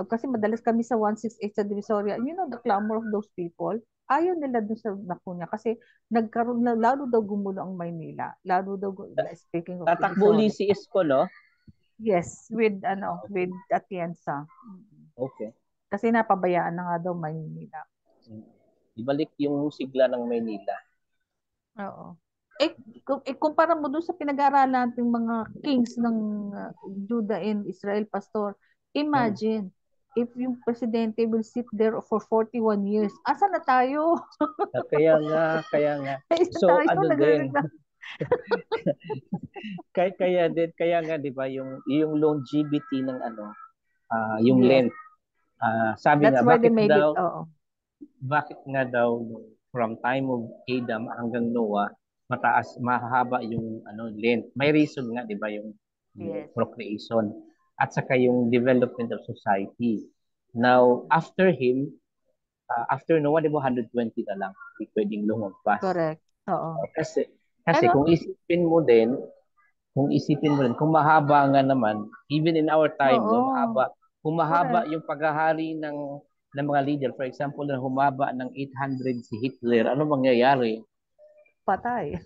kasi madalas kami sa 168 sa Divisoria, the clamor of those people, ayaw nila dun sa Lacuna kasi nagkaroon na, lalo daw gumulo ang Maynila. Lalo daw, speaking of tatakbo uli si Isko, no? Yes, with Atienza. Okay. Kasi napabayaan na nga daw Maynila. Ibalik yung sigla ng Maynila. Oo. Kumpara mo doon sa pinag-aaralan nating mga kings ng Judah and Israel, Pastor, imagine, if yung presidente will sit there for 41 years, asa na tayo? Kaya nga. So, ano din? kaya nga, di ba, yung longevity ng yung length. Sabi That's nga, bakit nga daw from time of Adam hanggang Noah, mahaba yung length. May reason nga, di ba, yung procreation at saka yung development of society. Now, after him, after Noah, di ba, 120 na lang. Hindi pwedeng lumagpas. Correct. Oo. Kasi kung isipin mo din, kung mahaba nga naman, even in our time, kung mahaba yung paghahari ng mga leader, for example, na humaba ng 800 si Hitler, ano mangyayari? Patay.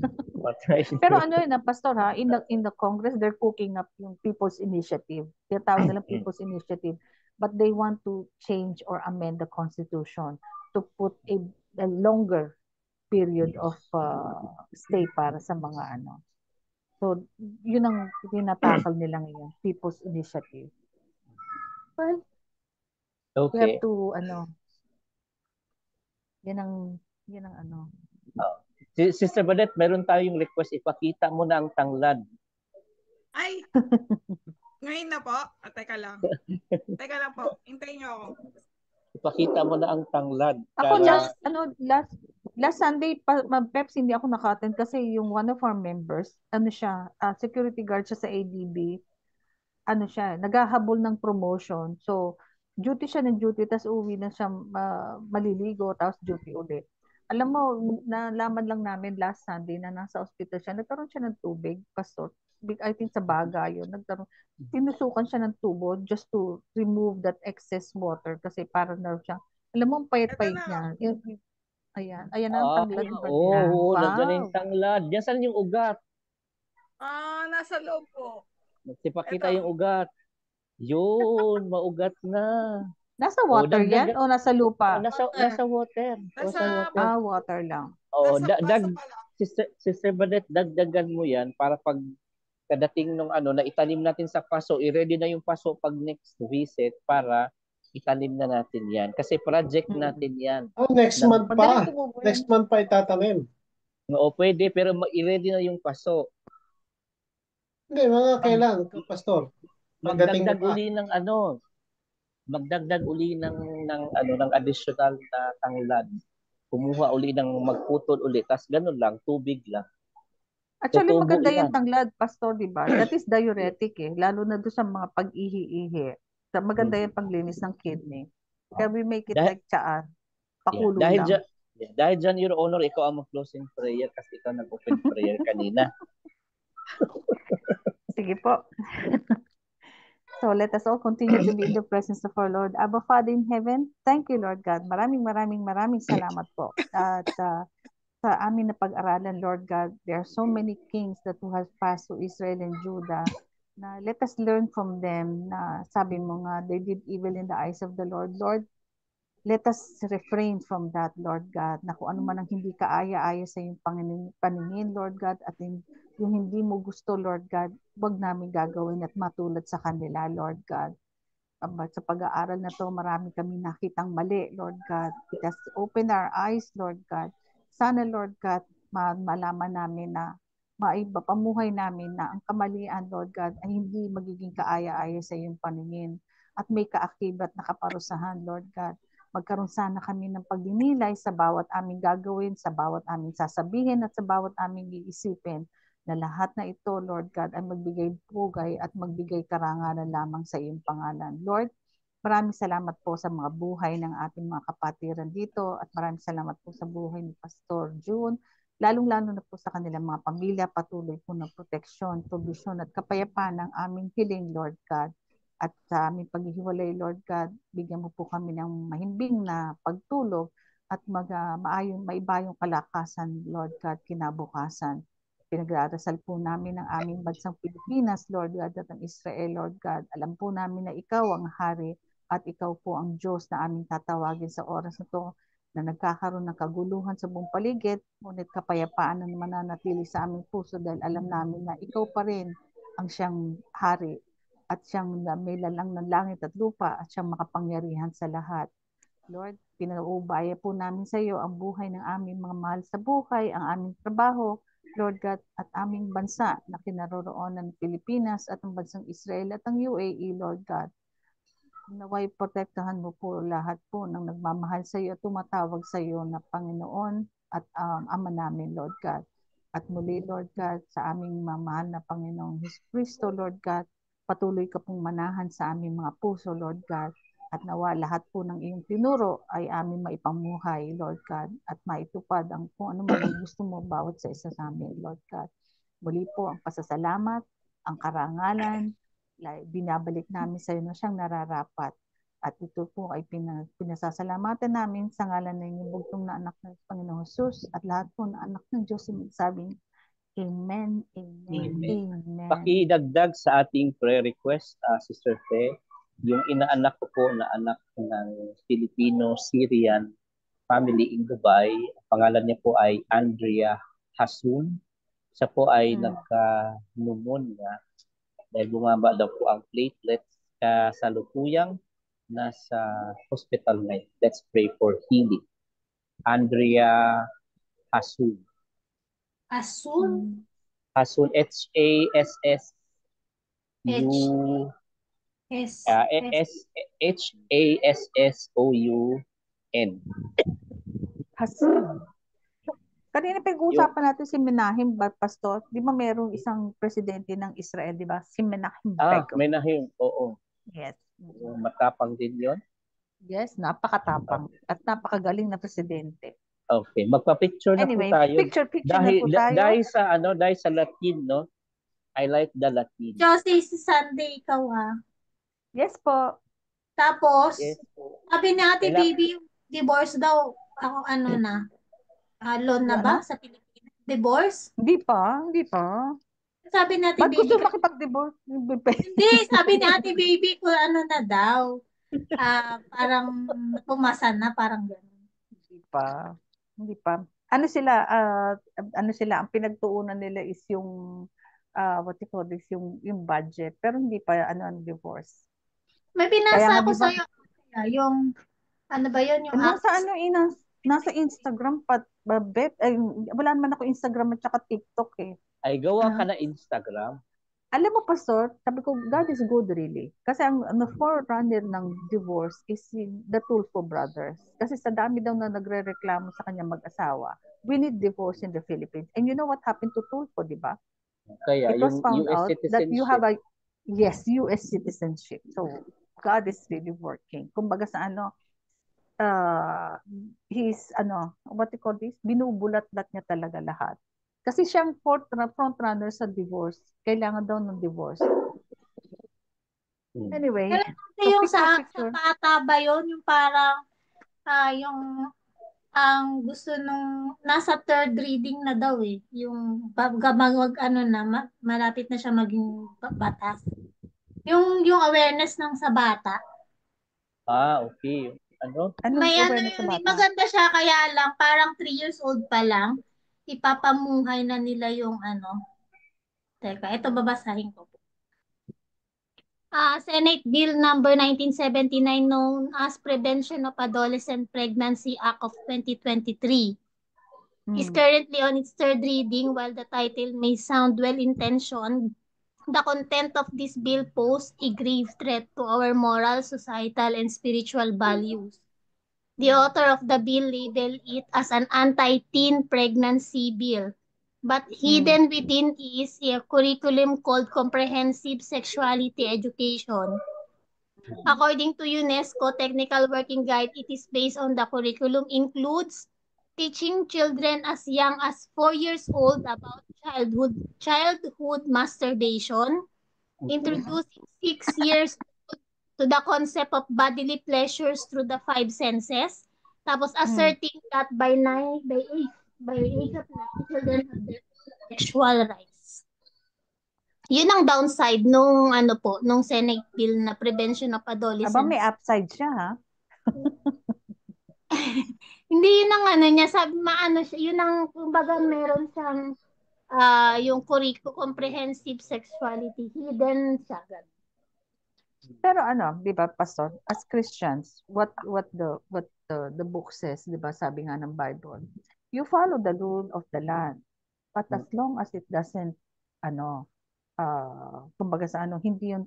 Pero Pastor in the Congress, they're cooking up yung People's Initiative. Tinatawag nilang People's Initiative. But they want to change or amend the Constitution to put a longer period of stay para sa mga So, yun ang tinatakal nila ngayon, People's Initiative. Well, we have to, yan ang Sister Badet, meron tayong request, ipakita mo na ang tanglad. Ay! Ngayon na po? Teka lang. Teka lang po. Hintayin niyo ako. Ipakita mo na ang tanglad. Ako last Sunday, Peps, hindi ako naka-attend kasi yung one of our members, security guard siya sa ADB, naghahabol ng promotion. So, duty siya ng duty, tapos uwi na siya maliligo, tapos duty ulit. Alam mo, nalaman lang namin last Sunday na nasa hospital siya, nagkaroon siya ng tubig, Pastor. I think sa Baga yun. Tinusukan siya ng tubo just to remove that excess water kasi parang siya. Alam mo, ang payat-payat niya. Ayan ang tanglad. Oo, nandiyan yung tanglad. Diyan saan yung ugat? Nasa loob po. Magpakita yung ugat. Yun, maugat na. Nasa water yan o nasa lupa? Nasa water. Water lang. Sister Badet, dagdagan mo yan para pag kadating nung na itanim natin sa paso, i-ready na yung paso pag next visit para itanim na natin yan. Kasi project natin yan. Next month pa. Next month pa itatanim. Oo, pwede, pero i-ready na yung paso. Hindi, mga kailan, Pastor? Magdagdag uli ng magdagdag uli ng additional na tanglad. Kumuha uli ng magputol uli. Tapos ganun lang, tubig lang. Actually, maganda yung tanglad, Pastor, di ba? That is diuretic Lalo na doon sa mga pag-ihi-ihi. Maganda yung paglinis ng kidney. Kaya we make it like tsaan. Pakulo lang. Dahil dyan, Your Honor, ikaw ang mag-closing prayer kasi ikaw nag-open prayer kanina. Sige po. So let us all continue to be in the presence of our Lord. Abba Father in heaven, thank you, Lord God. Maraming salamat po. At sa amin na pag-aralan, Lord God, there are so many kings that who has passed to Israel and Judah. na let us learn from them na sabi mo nga, they did evil in the eyes of the Lord. Lord, let us refrain from that, Lord God, na kung ano man ang hindi kaaya-aya sa iyong paningin, Lord God, at yung hindi mo gusto, Lord God, wag namin gagawin at matulad sa kanila, Lord God. Sa pag-aaral na to, marami kami nakitang mali, Lord God. It has opened our eyes, Lord God. Sana, Lord God, malaman namin na pamuhay namin na ang kamalian, Lord God, ay hindi magiging kaaya-aya sa iyong paningin at may kaakibat na kaparusahan, Lord God. Magkaroon sana kami ng pagdinilay sa bawat aming gagawin, sa bawat aming sasabihin at sa bawat aming iisipin na lahat na ito, Lord God, ay magbigay pugay at magbigay karangalan lamang sa iyong pangalan. Lord, maraming salamat po sa mga buhay ng ating mga kapatiran dito at maraming salamat po sa buhay ni Pastor June, lalong-lalo na po sa kanilang mga pamilya, patuloy po ng proteksyon, provisyon at kapayapaan ng aming hiling, Lord God. At sa aming paghihiwalay, Lord God, bigyan mo po kami ng mahimbing na pagtulog at maiba yung kalakasan, Lord God, kinabukasan. Pinagdarasal po namin ang aming bansang Pilipinas, Lord God, at ang Israel, Lord God. Alam po namin na ikaw ang hari at ikaw po ang Diyos na aming tatawagin sa oras na to na nagkakaroon ng kaguluhan sa buong paligid, ngunit kapayapaan na mananatili sa aming puso dahil alam namin na ikaw pa rin ang siyang hari at siyang may lalang ng langit at lupa at siyang makapangyarihan sa lahat. Lord, pinauubaya po namin sa iyo ang buhay ng aming mga mahal sa buhay, ang aming trabaho, Lord God, at aming bansa na kinaroroonan ng Pilipinas at ang bansang Israel at ang UAE, Lord God. Naway protektahan mo po lahat po ng nagmamahal sa iyo at tumatawag sa iyo na Panginoon at Ama namin, Lord God. At muli, Lord God, sa aming mamahal na Panginoong Kristo, Lord God, patuloy ka pong manahan sa aming mga puso, Lord God. At nawa lahat po ng iyong tinuro ay aming maipamuhay, Lord God, at maitupad ang kung ano man ang gusto mo bawat sa isa sa amin, Lord God. Muli po ang pasasalamat, ang karangalan, binabalik namin sa iyo na siyang nararapat. At ito po ay pinasasalamatan namin sa ngalan ng inyong bugtong na anak ng Panginoong Jesus at lahat po na anak ng Diyos ay magsabing Amen, Amen, Amen. Pakidagdag sa ating prayer request, Sister Fe, yung inaanak ko po na anak ng Filipino-Syrian family in Dubai. Pangalan niya po ay Andrea Hasun. Siya po ay nagka-pneumonia dahil bumaba daw po ang platelets, kasalukuyang nasa hospital ngayon. Let's pray for healing. Andrea Hasun. Hasun? Hasun, H-A-S-S-U... H-A-S-S-O-U-N. Hasun. Kanina pag-uusapan natin si Menachem, Pastor. Di ba mayroong isang presidente ng Israel, di ba? Si Menachem Begin. Menachem, oo. Yes. Matapang din yun? Yes, napakatapang at napakagaling na presidente. Okay, magpa-picture na anyway, po tayo. Picture na po tayo. Dahil sa Latin, no? I like the Latin. Josie, si Sunday ikaw ha. Yes po. Tapos, Yes. sabi ni Ate Baby, divorce daw. Ano na? Loan na ba sa Pilipinas? Divorce? Hindi pa. Sabi ni Ate Ba't Baby. gusto makipag-divorce? Hindi, sabi ni Ate Baby kung ano na daw. Parang pumasa na, parang gano'n. Hindi pa. Ano sila, ang pinagtuunan nila is yung, what you call this, yung budget. Pero hindi pa, ang divorce. May binasa ako sa'yo. Yung, ano ba yun? Yung nasa Instagram pa, Bet. Wala naman ako Instagram at saka TikTok eh. Ay, gawa ka na Instagram? Alam mo, Pastor, sabi ko, God is good really. Kasi ang forerunner ng divorce is the Tulfo brothers. Kasi sa dami daw na nagre-reklamo sa kanya mag-asawa, we need divorce in the Philippines. And you know what happened to Tulfo, di ba? Kaya, it was found US out that you have US citizenship. So, God is really working. Kumbaga sa what you call this? Binubulat-lat niya talaga lahat. Kasi siyang front runner sa divorce. Kailangan daw ng divorce. Anyway. Yung sa bata ba yun? Yung parang, yung ang gusto nung nasa third reading na daw eh. Yung wag ano na, malapit na siya maging batas. Yung awareness ng sa bata. Okay. Ano? Anong May ano awareness sa yun, bata? maganda siya kaya lang, parang 3 years old pa lang, ipapamuhay na nila yung ano. Teka, ito babasahin ko po. Senate Bill number 1979 known as Prevention of Adolescent Pregnancy Act of 2023 is currently on its third reading. While the title may sound well-intentioned, the content of this bill poses a grave threat to our moral, societal, and spiritual values. The author of the bill labeled it as an anti-teen pregnancy bill. But hidden within is a curriculum called Comprehensive Sexuality Education. According to UNESCO Technical Working Guide, it is based on the curriculum includes teaching children as young as 4 years old about childhood masturbation, introducing 6 years to the concept of bodily pleasures through the 5 senses, tapos asserting that by age of 9, children have their own sexual rights. Yun ang downside nung ano po, nung Senate bill na Prevention of Adolescence. Aba, may upside siya, ha? Hindi yun ang ano niya, sabi maano siya, yun ang kumbaga meron siyang yung comprehensive sexuality hidden siya. Pero ano, 'di ba, Pastor, as Christians, what the book says, 'di ba, sabi nga ng Bible, you follow the rule of the land. But as long as it doesn't kumbaga sa hindi yung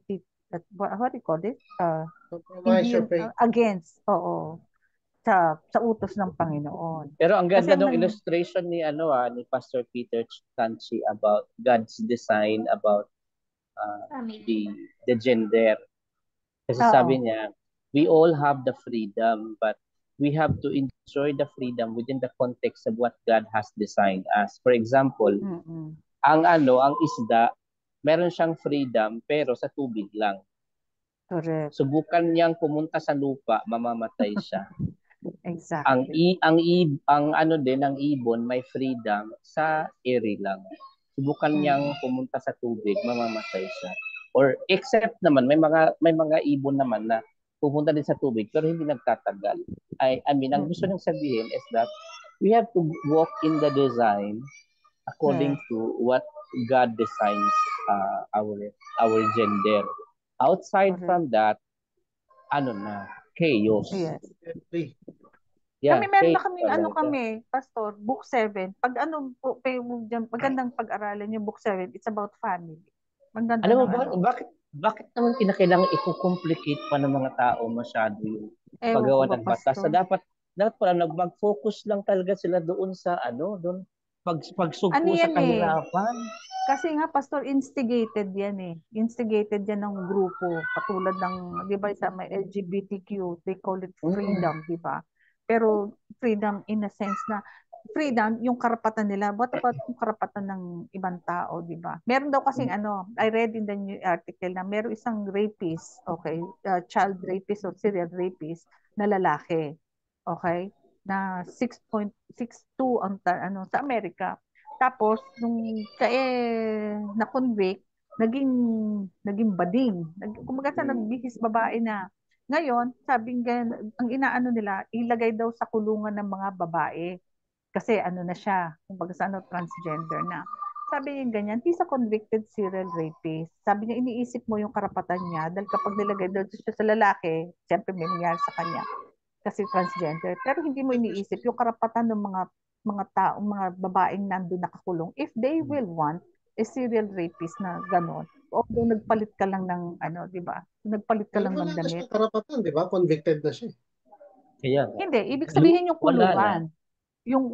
what do you call it? Compromise your faith. Against, sa utos ng Panginoon. Pero ang ganda Kasi ng illustration ni ni Pastor Peter Tanchi about God's design about the gender. Kasi sabi niya, we all have the freedom, but we have to enjoy the freedom within the context of what God has designed us. For example, ang isda, meron siyang freedom pero sa tubig lang. Correct. Subukan niyang pumunta sa lupa, mamamatay siya. Exactly. Ang ibon may freedom sa air lang. Subukan niyang pumunta sa tubig, mamamatay siya. Or except naman may mga ibon naman na pupunta din sa tubig pero hindi nagtatagal. I mean, ang gusto nang sabihin is that we have to walk in the design according to what God designs our gender. Outside from that, chaos. Yes. Yeah, meron na kami, Pastor, Book 7. Pag magandang pag-aralan yung Book 7, it's about family. Maganda. Alam mo bakit naman kinakailangan i-complicate pa ng mga tao masyado yung paggawa ng batas? Dapat pala mag-focus lang talaga sila doon sa doon pagsugpo sa kahirapan. Kasi nga, Pastor, instigated yan eh. Instigated yan ng grupo. Katulad ng, di ba, sa may LGBTQ, they call it freedom, di ba? Pero freedom in a sense na, freedom, yung karapatan nila. What about yung karapatan ng ibang tao, di ba? Meron daw kasing I read in the new article na meron isang rapist, okay, child rapist or serial rapist na lalaki, okay, na 6.62 ang sa Amerika. Tapos nung na-convict, naging bading. Kumbaga sa nagbihis babae na. Ngayon, sabing ang inaano nila, ilagay daw sa kulungan ng mga babae. Kasi na siya, kumbaga sa transgender na. Sabi niya ganyan, he's a convicted serial rapist. Sabi niya, iniisip mo yung karapatan niya dahil kapag nilagay daw siya sa lalaki, siyempre may nangyari sa kanya kasi transgender. Pero hindi mo iniisip yung karapatan ng mga tao, mga babaeng nandun nakakulong. If they will want a serial rapist na gano'n, although nagpalit ka lang ng di ba? Nagpalit ka lang ng damit. Karapatan, di ba? Convicted na siya. Hindi, ibig sabihin yung kulungan. Yung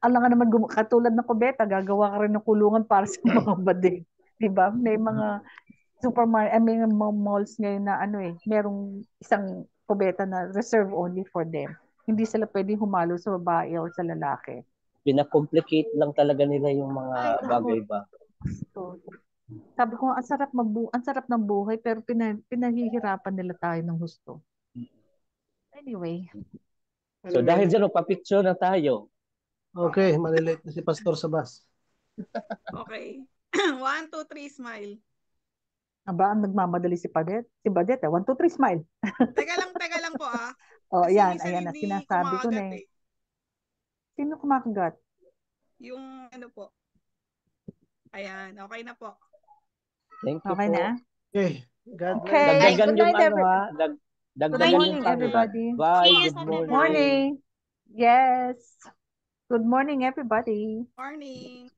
alam nga naman katulad ng kubeta, gagawa ka rin ng kulungan para sa mga bading. Di ba? May mga supermarket, may mga malls ngayon na merong isang kubeta na reserve only for them. Hindi sila pwedeng humalo sa babae o sa lalaki. Pina-complicate lang talaga nila yung mga bagay-bagay. So, sabi ko, ang sarap ng buhay pero pinahihirapan nila tayo ng gusto. Anyway, So dahil dyan, papicture na tayo. Okay, malilate na si Pastor sa bus. Okay. 1, 2, 3, smile. Aba, ang nagmamadali si Badet. Si Badet, 1, 2, 3, smile. Teka lang po Oh, Kasi yan, minsan ayan na, hindi sinasabi ko na kumakagat eh. Sino kumakagat? Yung ano po. Ayan, okay na po. Thank you Okay po. na? Okay, God bless. Okay. Dagdagan Good yung night, ano ha. Dagdagan Good morning, yung tangkad. everybody. Bye. See you Good sa morning. Morning. Yes. Good morning, everybody. Morning.